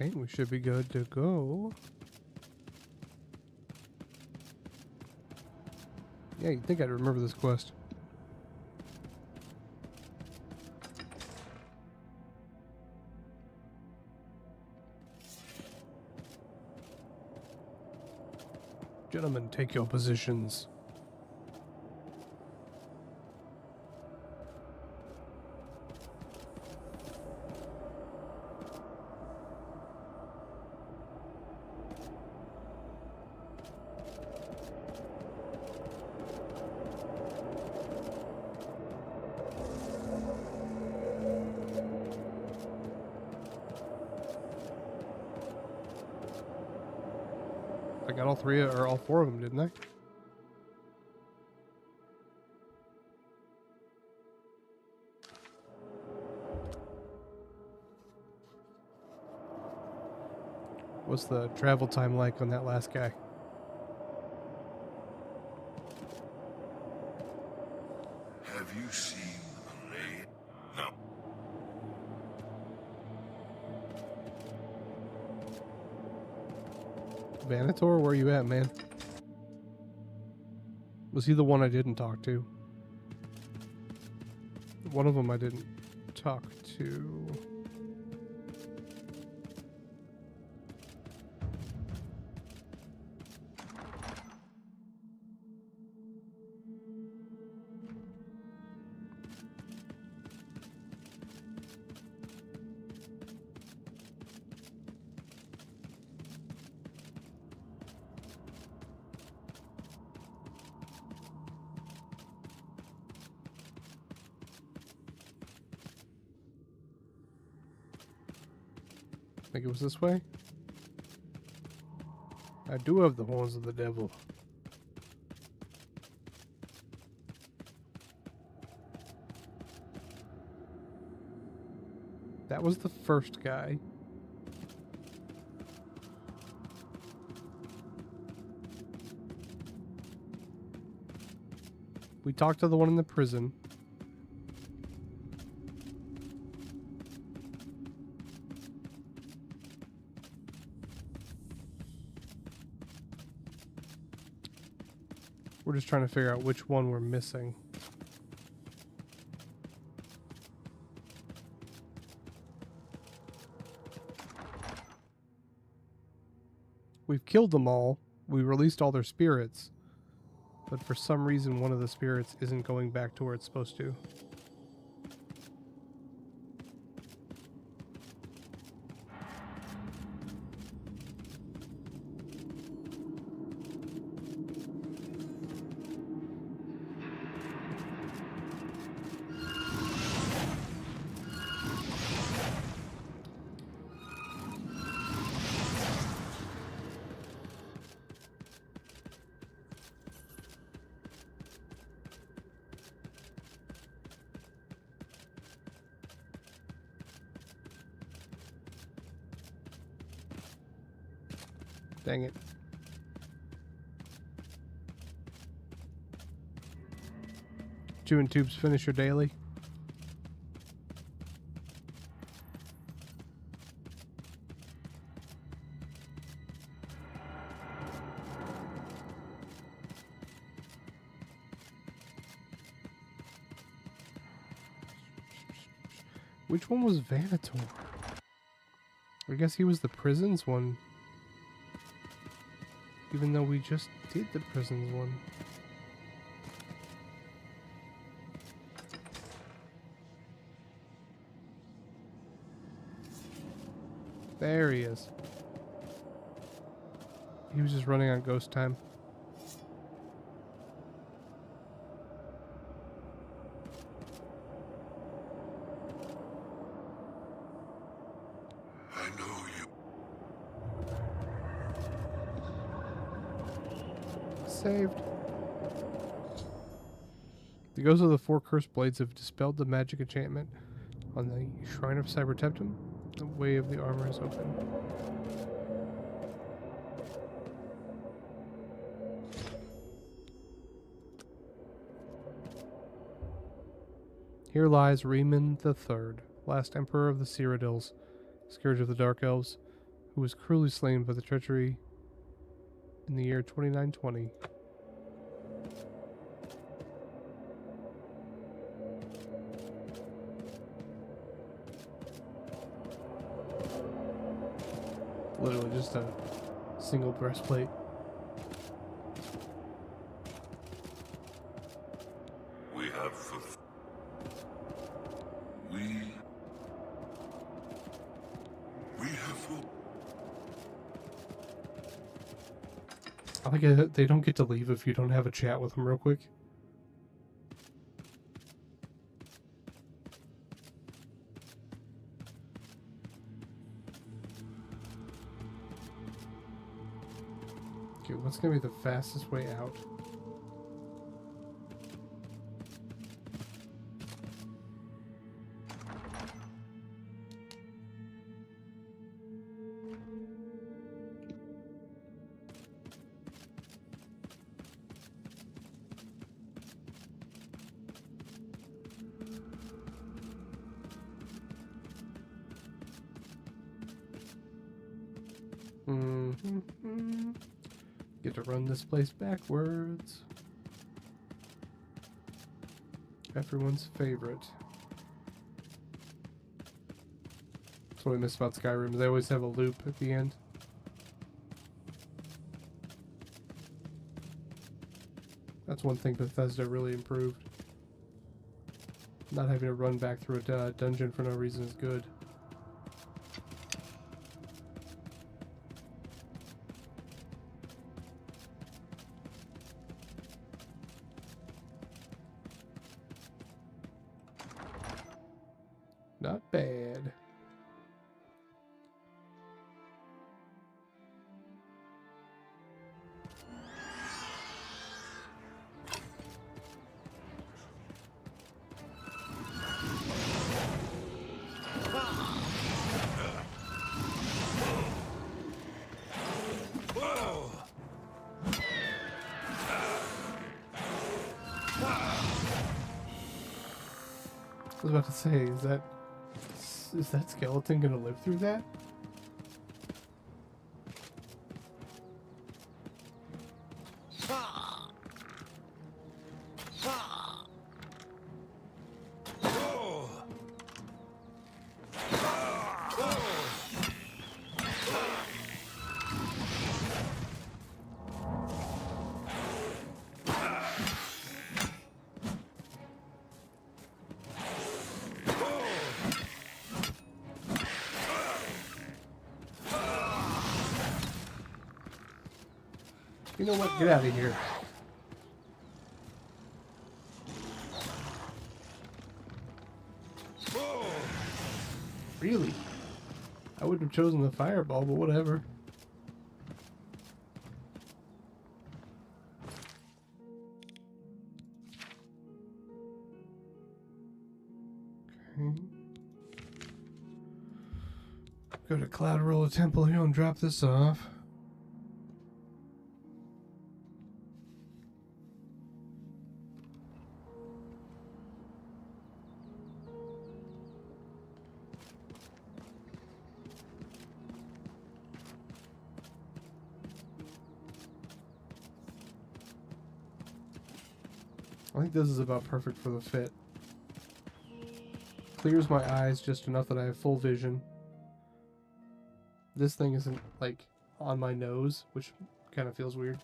Okay, we should be good to go. Yeah, you'd think I'd remember this quest. Gentlemen, take your positions. I got all 3 or all 4 of them, didn't I? What's the travel time like on that last guy?
Have you seen a maid? No.
Vanator, where you at, man? Was he the one I didn't talk to? One of them I didn't talk to. I think it was this way. I do have the horns of the devil. That was the first guy. We talked to the one in the prison. We're just trying to figure out which one we're missing. We've killed them all. We released all their spirits. But for some reason, one of the spirits isn't going back to where it's supposed to. Dang it. Chewing tubes finish your daily. Which one was Vanator? I guess he was the prisons one. Even though we just did the prisons one. There he is. He was just running on ghost time.
I know you.
Saved. The ghosts of the four cursed blades have dispelled the magic enchantment on the Shrine of Cyberteptum. The way of the armor is open. Here lies Riemann III, last emperor of the Cyrodiils, scourge of the Dark Elves, who was cruelly slain by the treachery in the year 2920. Literally just a single breastplate.
We have
I like it. They don't get to leave if you don't have a chat with them real quick. Okay, what's gonna be the fastest way out? Get to run this place backwards. Everyone's favorite. That's what I miss about Skyrim. They always have a loop at the end. That's one thing Bethesda really improved. Not having to run back through a dungeon for no reason is good. Not bad. I was about to say, is that skeleton gonna live through that? You know what? Get out of here. Really? I wouldn't have chosen the fireball, but whatever. Okay. Go to Cloud Roller Temple here and drop this off. I think this is about perfect for the fit. Clears my eyes just enough that I have full vision. This thing isn't, like, on my nose, which kind of feels weird.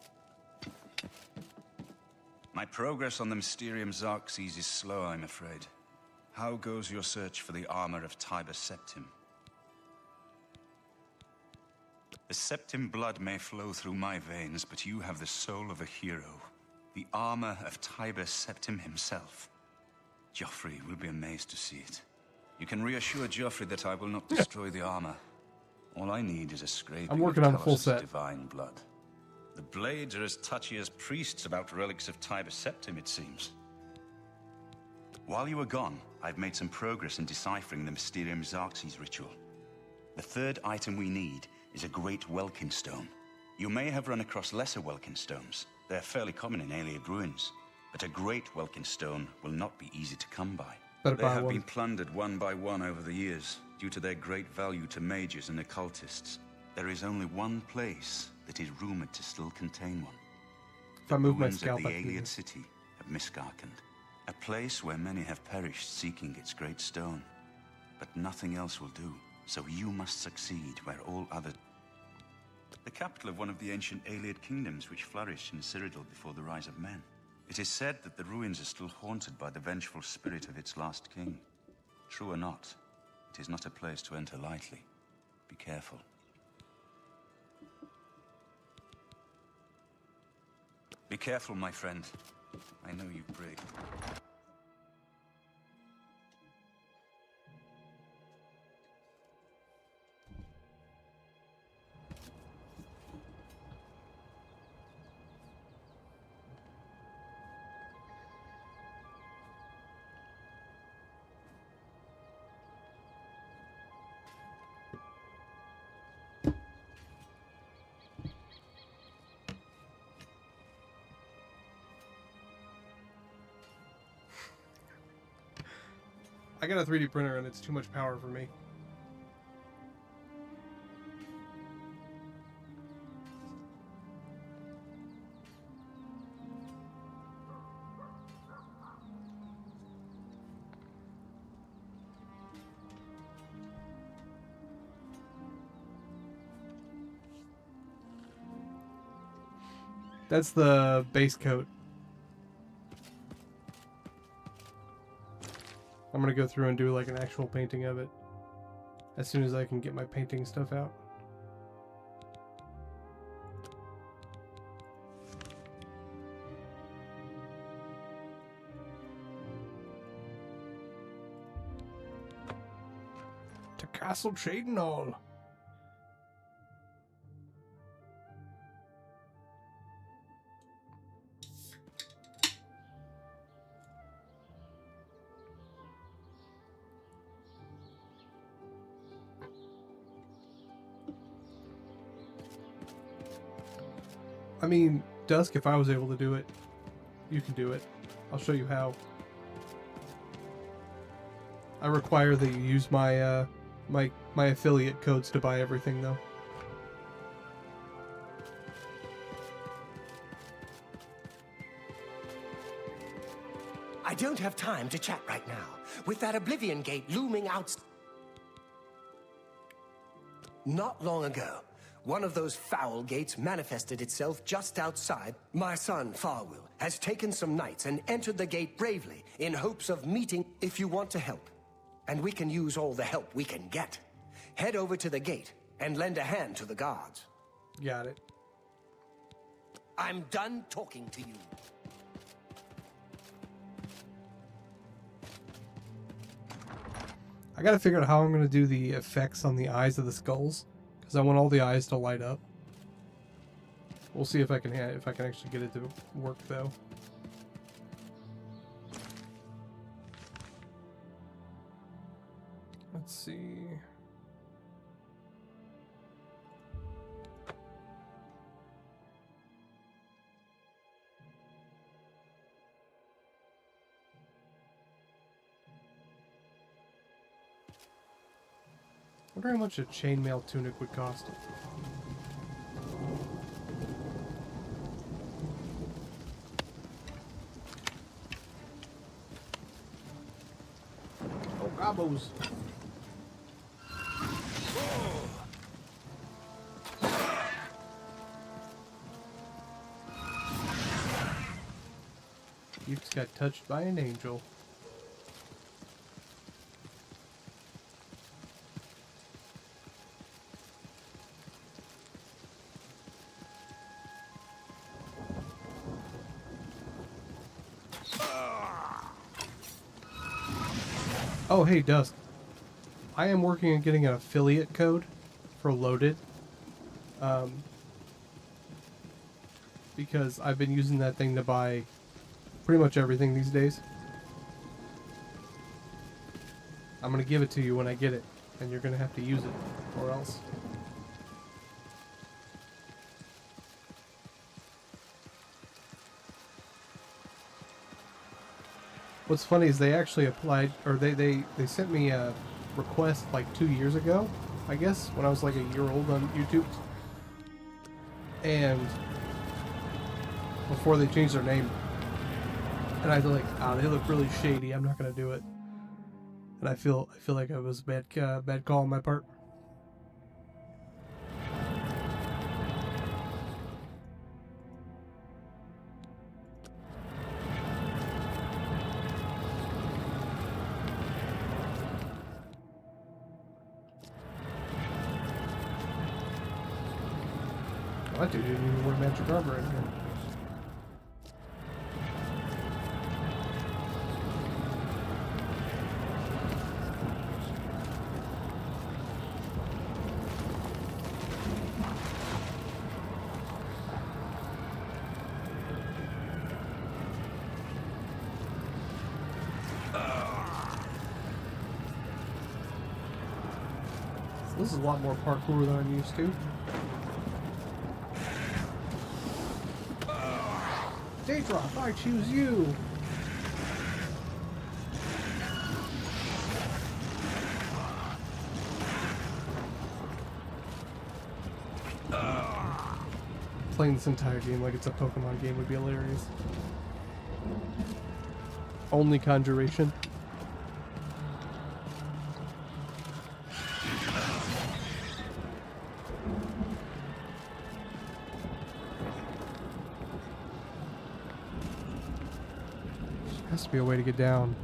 My progress on the Mysterium Xerxes is slow, I'm afraid. How goes your search for the armor of Tiber Septim? The Septim blood may flow through my veins, but you have the soul of a hero. The armor of Tiber Septim himself. Joffrey will be amazed to see it. You can reassure Joffrey that I will not destroy the armor. All I need is a scraping
I'm working on a full
of
set.
divine blood. The blades are as touchy as priests about relics of Tiber Septim, it seems. While you were gone, I've made some progress in deciphering the Mysterium Xerxes ritual. The third item we need is a great Welkin stone. You may have run across lesser Welkin stones. They're fairly common in Ayleid ruins. But a great Welkin stone will not be easy to come by.
Better
They
buy
have
one.
been plundered one by one over the years, due to their great value to mages and occultists. There is only one place that is rumored to still contain one.
If I move my
Ruins
scalp,
of the
I can do
Ayleid
this.
city of Miskarkand. A place where many have perished seeking its great stone. But nothing else will do, so you must succeed where all others... The capital of one of the ancient Ayleid kingdoms which flourished in Cyrodiil before the rise of men. It is said that the ruins are still haunted by the vengeful spirit of its last king. True or not, it is not a place to enter lightly. Be careful. Be careful, my friend. I know you brig.
I got a 3D printer and it's too much power for me. That's the base coat. I'm gonna go through and do like an actual painting of it as soon as I can get my painting stuff out. To Castle Cheydinhal. I mean, Dusk, if I was able to do it, you can do it. I'll show you how. I require that you use my my affiliate codes to buy everything, though.
I don't have time to chat right now. With that Oblivion gate looming out... Not long ago, one of those foul gates manifested itself just outside. My son, Farwill, has taken some knights and entered the gate bravely in hopes of meeting. If you want to help, and we can use all the help we can get, head over to the gate and lend a hand to the guards.
Got it.
I'm done talking to you.
I gotta figure out how I'm gonna do the effects on the eyes of the skulls, because I want all the eyes to light up. We'll see if I can actually get it to work, though. Let's see. I wonder how much a chainmail tunic would cost. foes. You just got touched by an angel. Oh, hey, Dust. I am working on getting an affiliate code for Loaded. Because I've been using that thing to buy pretty much everything these days. I'm going to give it to you when I get it, and you're going to have to use it, or else. What's funny is they actually applied, or they sent me a request like 2 years ago, I guess, when I was like a year old on YouTube. And before they changed their name. And I was like, ah, they look really shady, I'm not gonna do it. And I feel like it was a bad call on my part. Oh, that dude didn't even wear magic armor in here. This is a lot more parkour than I'm used to. Daedroth, I choose you! Playing this entire game like it's a Pokemon game would be hilarious. Only conjuration. Has to be a way to get down.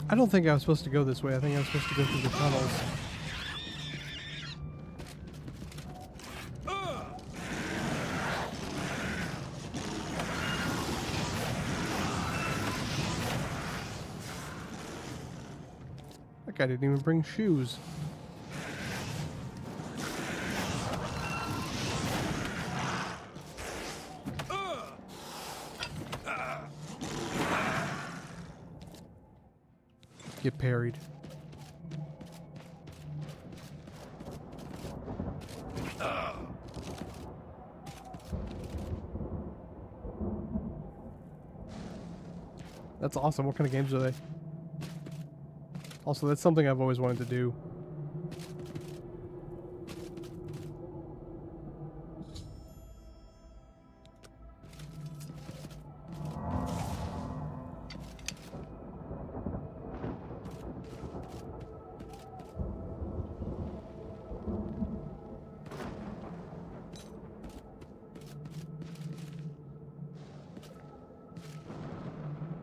I don't think I was supposed to go this way. I think I was supposed to go through the tunnels. That guy didn't even bring shoes. Get parried. That's awesome. What kind of games are they? Also, that's something I've always wanted to do.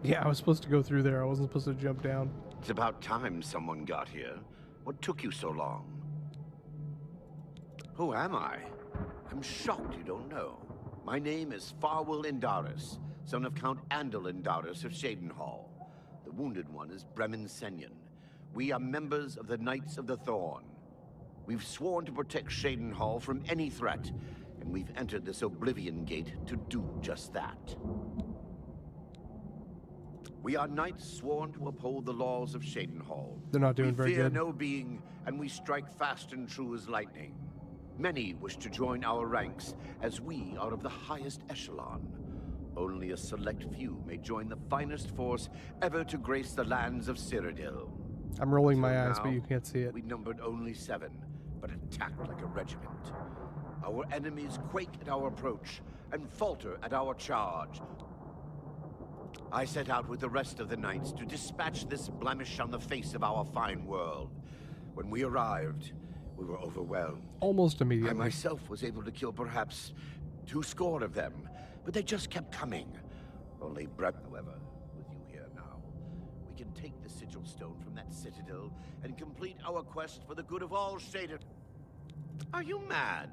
Yeah, I was supposed to go through there. I wasn't supposed to jump down.
It's about time someone got here. What took you so long? Who am I? I'm shocked you don't know. My name is Farwell Indaris, son of Count Andal Indaris of Shadenhall. The wounded one is Bremen Senyon. We are members of the Knights of the Thorn. We've sworn to protect Shadenhall from any threat, and we've entered this Oblivion gate to do just that. We are knights sworn to uphold the laws of Shadenhall.
They're not doing very good.
We fear no being, and we strike fast and true as lightning. Many wish to join our ranks, as we are of the highest echelon. Only a select few may join the finest force ever to grace the lands of Cyrodiil.
I'm rolling my
Until
eyes, but
now,
you can't see it.
We numbered only 7, but attacked like a regiment. Our enemies quake at our approach and falter at our charge. I set out with the rest of the knights to dispatch this blemish on the face of our fine world. When we arrived, we were overwhelmed.
Almost immediately.
I myself was able to kill perhaps 2 score of them, but they just kept coming. Only Brett, however, with you here now, we can take the sigil stone from that citadel and complete our quest for the good of all Shaded. Are you mad?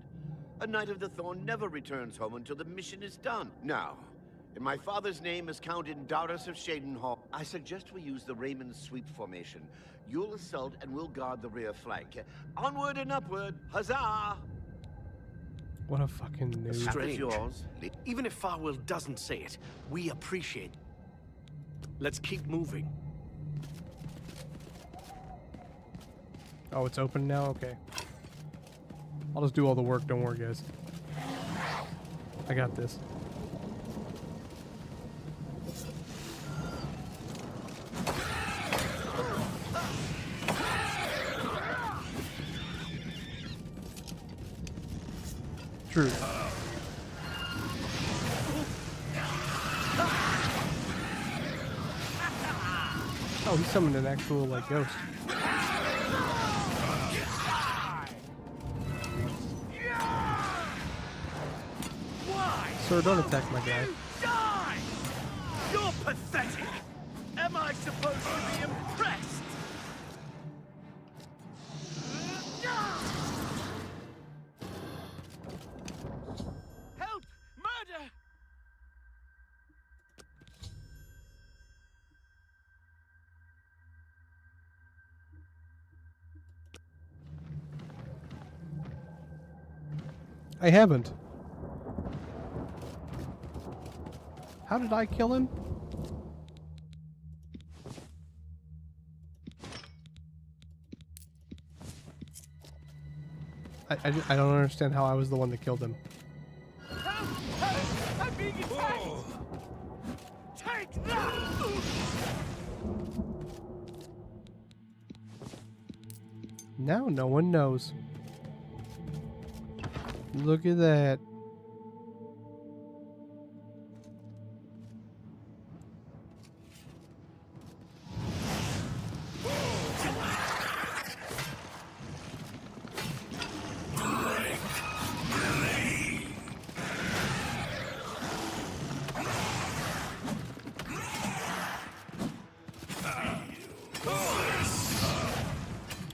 A Knight of the Thorn never returns home until the mission is done. Now, in my father's name as Count Indaris of Shadenhall, I suggest we use the Raymond sweep formation. You'll assault and we'll guard the rear flank. Onward and upward, huzzah!
What a fucking noob.
Strange. Yours.
Even if Farwell doesn't say it, we appreciate it. Let's keep moving.
Oh, it's open now? Okay. I'll just do all the work, don't worry, guys. I got this. True. Oh, he summoned an actual, like, ghost. Sir, don't attack my guy.
Die! You're pathetic! Am I supposed to be impressed? Help! Murder!
I haven't. How did I kill him? I don't understand how I was the one that killed him.
I'm being attacked! Take that!
Now no one knows. Look at that.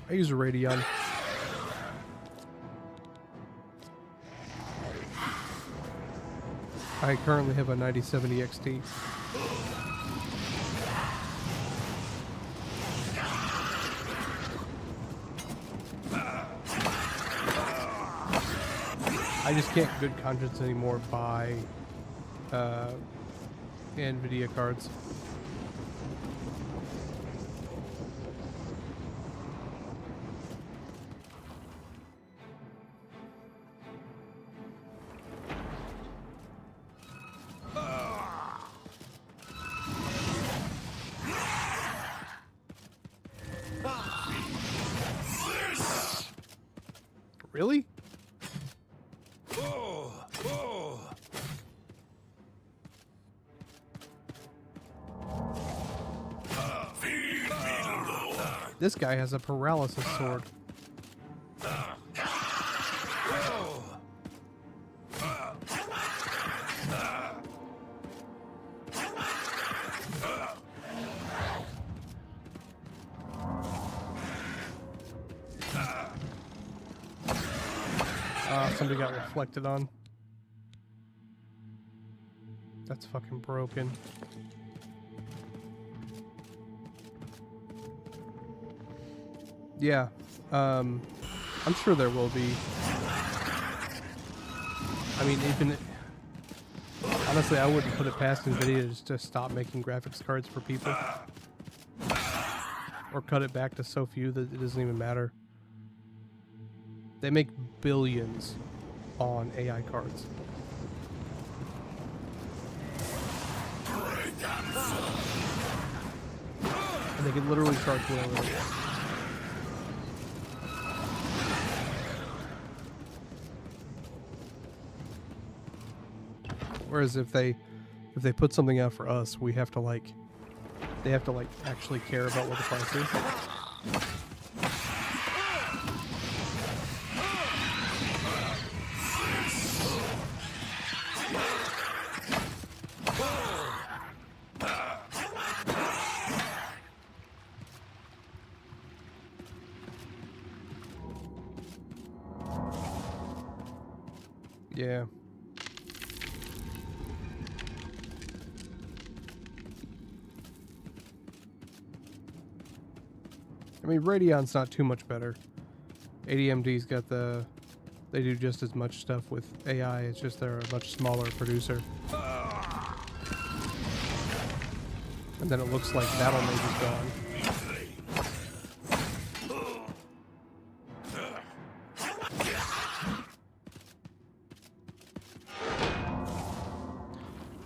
I use a Radion. I currently have a 9070 XT. I just can't good conscience anymore buy NVIDIA cards. Really? This guy has a paralysis sword. Somebody got reflected on. That's fucking broken. Yeah, I'm sure there will be. I mean, even honestly, I wouldn't put it past NVIDIA just to stop making graphics cards for people, or cut it back to so few that it doesn't even matter. They make billions on AI cards. And they can literally charge whatever they want. Whereas if they put something out for us, we have to like, they have to like actually care about what the price is. Yeah. I mean, Radion's not too much better. ADMD's got the... They do just as much stuff with AI, it's just they're a much smaller producer. And then it looks like Battle Mage is gone.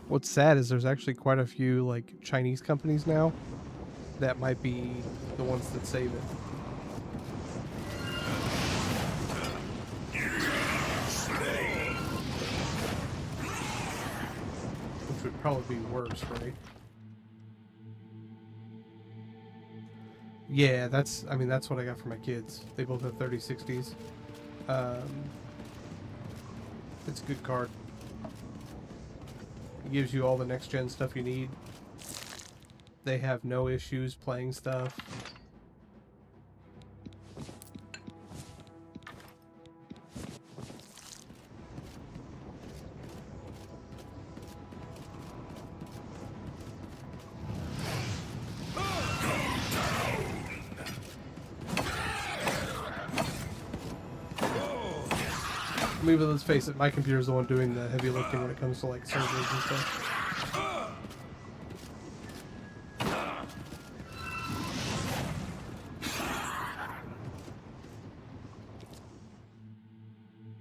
What's sad is there's actually quite a few like Chinese companies now that might be the ones that save it. Which would probably be worse, right? Yeah, that's, I mean, that's what I got for my kids. They both have 3060s. It's a good card. It gives you all the next gen stuff you need. They have no issues playing stuff. I mean, but let's face it, my computer's the one doing the heavy lifting when it comes to like servers and stuff.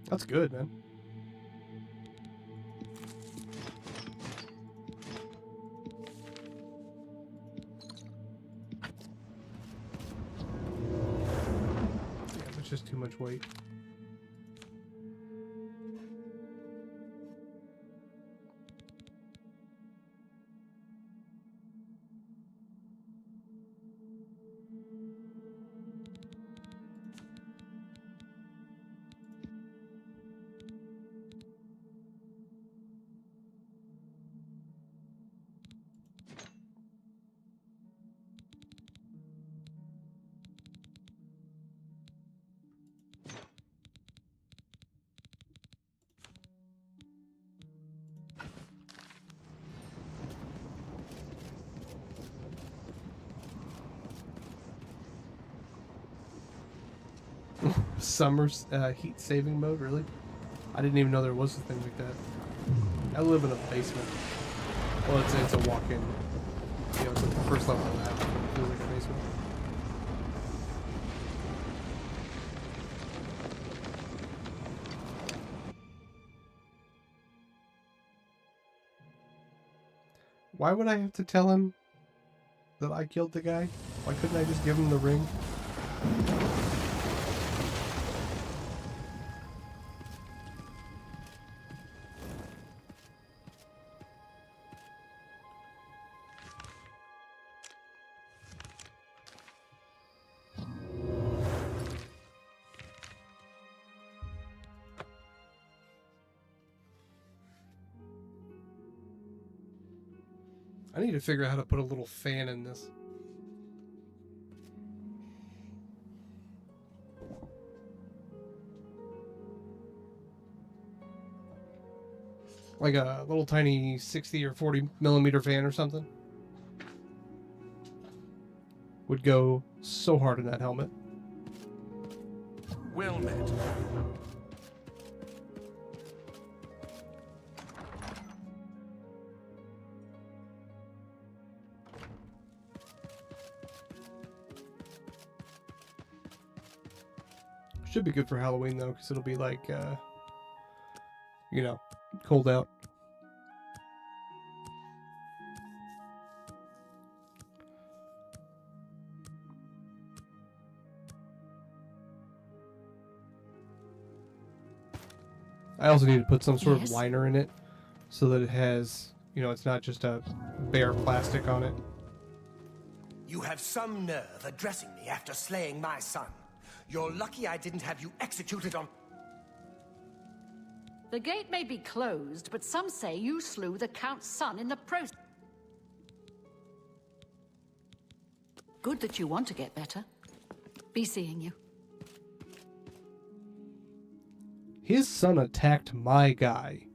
That's good, man. Yeah, that's just too much weight. Summer heat saving mode, really? I didn't even know there was a thing like that. I live in a basement. Well, it's a walk-in. You know, it's like the first level of the house. It feels like a basement. Why would I have to tell him that I killed the guy? Why couldn't I just give him the ring? I need to figure out how to put a little fan in this. Like a little tiny 60 or 40 millimeter fan or something. Would go so hard in that helmet.
Well met.
Should be good for Halloween though, because it'll be like, you know, cold out. I also need to put some sort of
Yes?
liner in it so that it has, you know, it's not just a bare plastic on it.
You have some nerve addressing me after slaying my son. You're lucky I didn't have you executed on...
The gate may be closed, but some say you slew the Count's son in the process. Good that you want to get better. Be seeing you.
His son attacked my guy.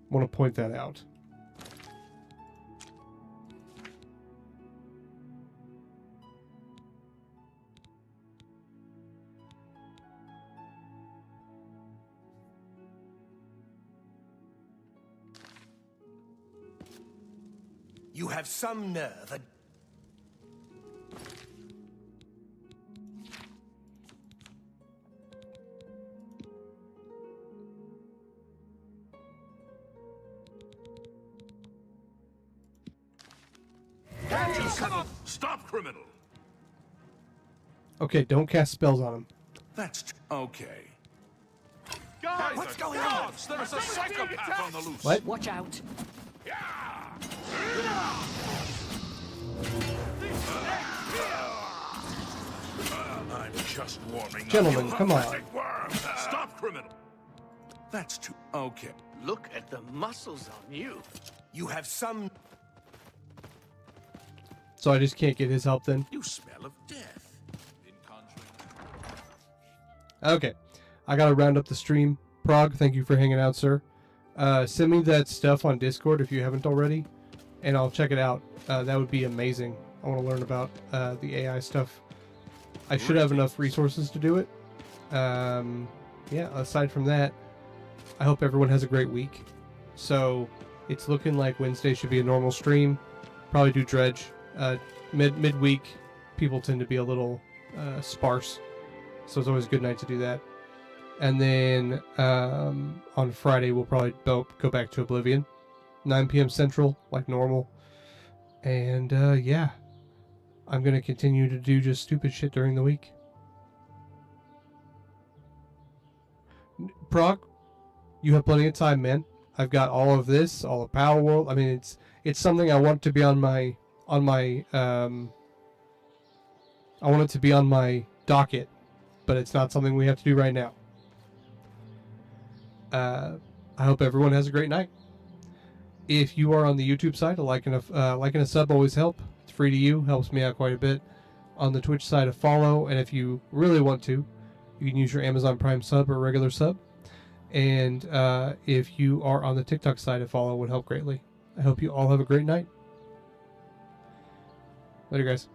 Want to point that out.
You have some nerve.
Stop, criminal!
Okay, don't cast spells on him.
That's okay.
Guys,
what's going on?
There's a psychopath on the loose.
What?
Watch out.
I'm just warming up.
Gentlemen,
you
come on.
pathetic worm. Stop, criminal! That's too... Okay.
Look at the muscles on you.
You have some...
So I just can't get his help then?
You smell of death.
Okay. I gotta round up the stream. Prague, thank you for hanging out, sir. Send me that stuff on Discord if you haven't already, and I'll check it out. That would be amazing. I want to learn about the AI stuff. I should have enough resources to do it. Yeah, aside from that, I hope everyone has a great week. So, it's looking like Wednesday should be a normal stream. Probably do Dredge. Midweek, people tend to be a little sparse. So it's always a good night to do that. And then on Friday, we'll probably go back to Oblivion. 9 p.m. Central, like normal. And yeah, I'm going to continue to do just stupid shit during the week. Prague, you have plenty of time, man. I've got all of this, all of Power World. I mean, it's something I want to be on my I want it to be on my docket, but it's not something we have to do right now. I hope everyone has a great night. If you are on the YouTube side, a like and a sub always help. It's free to you, helps me out quite a bit. On the Twitch side, a follow, and if you really want to, you can use your Amazon Prime sub or regular sub. And if you are on the TikTok side, a follow would help greatly. I hope you all have a great night. Later, guys.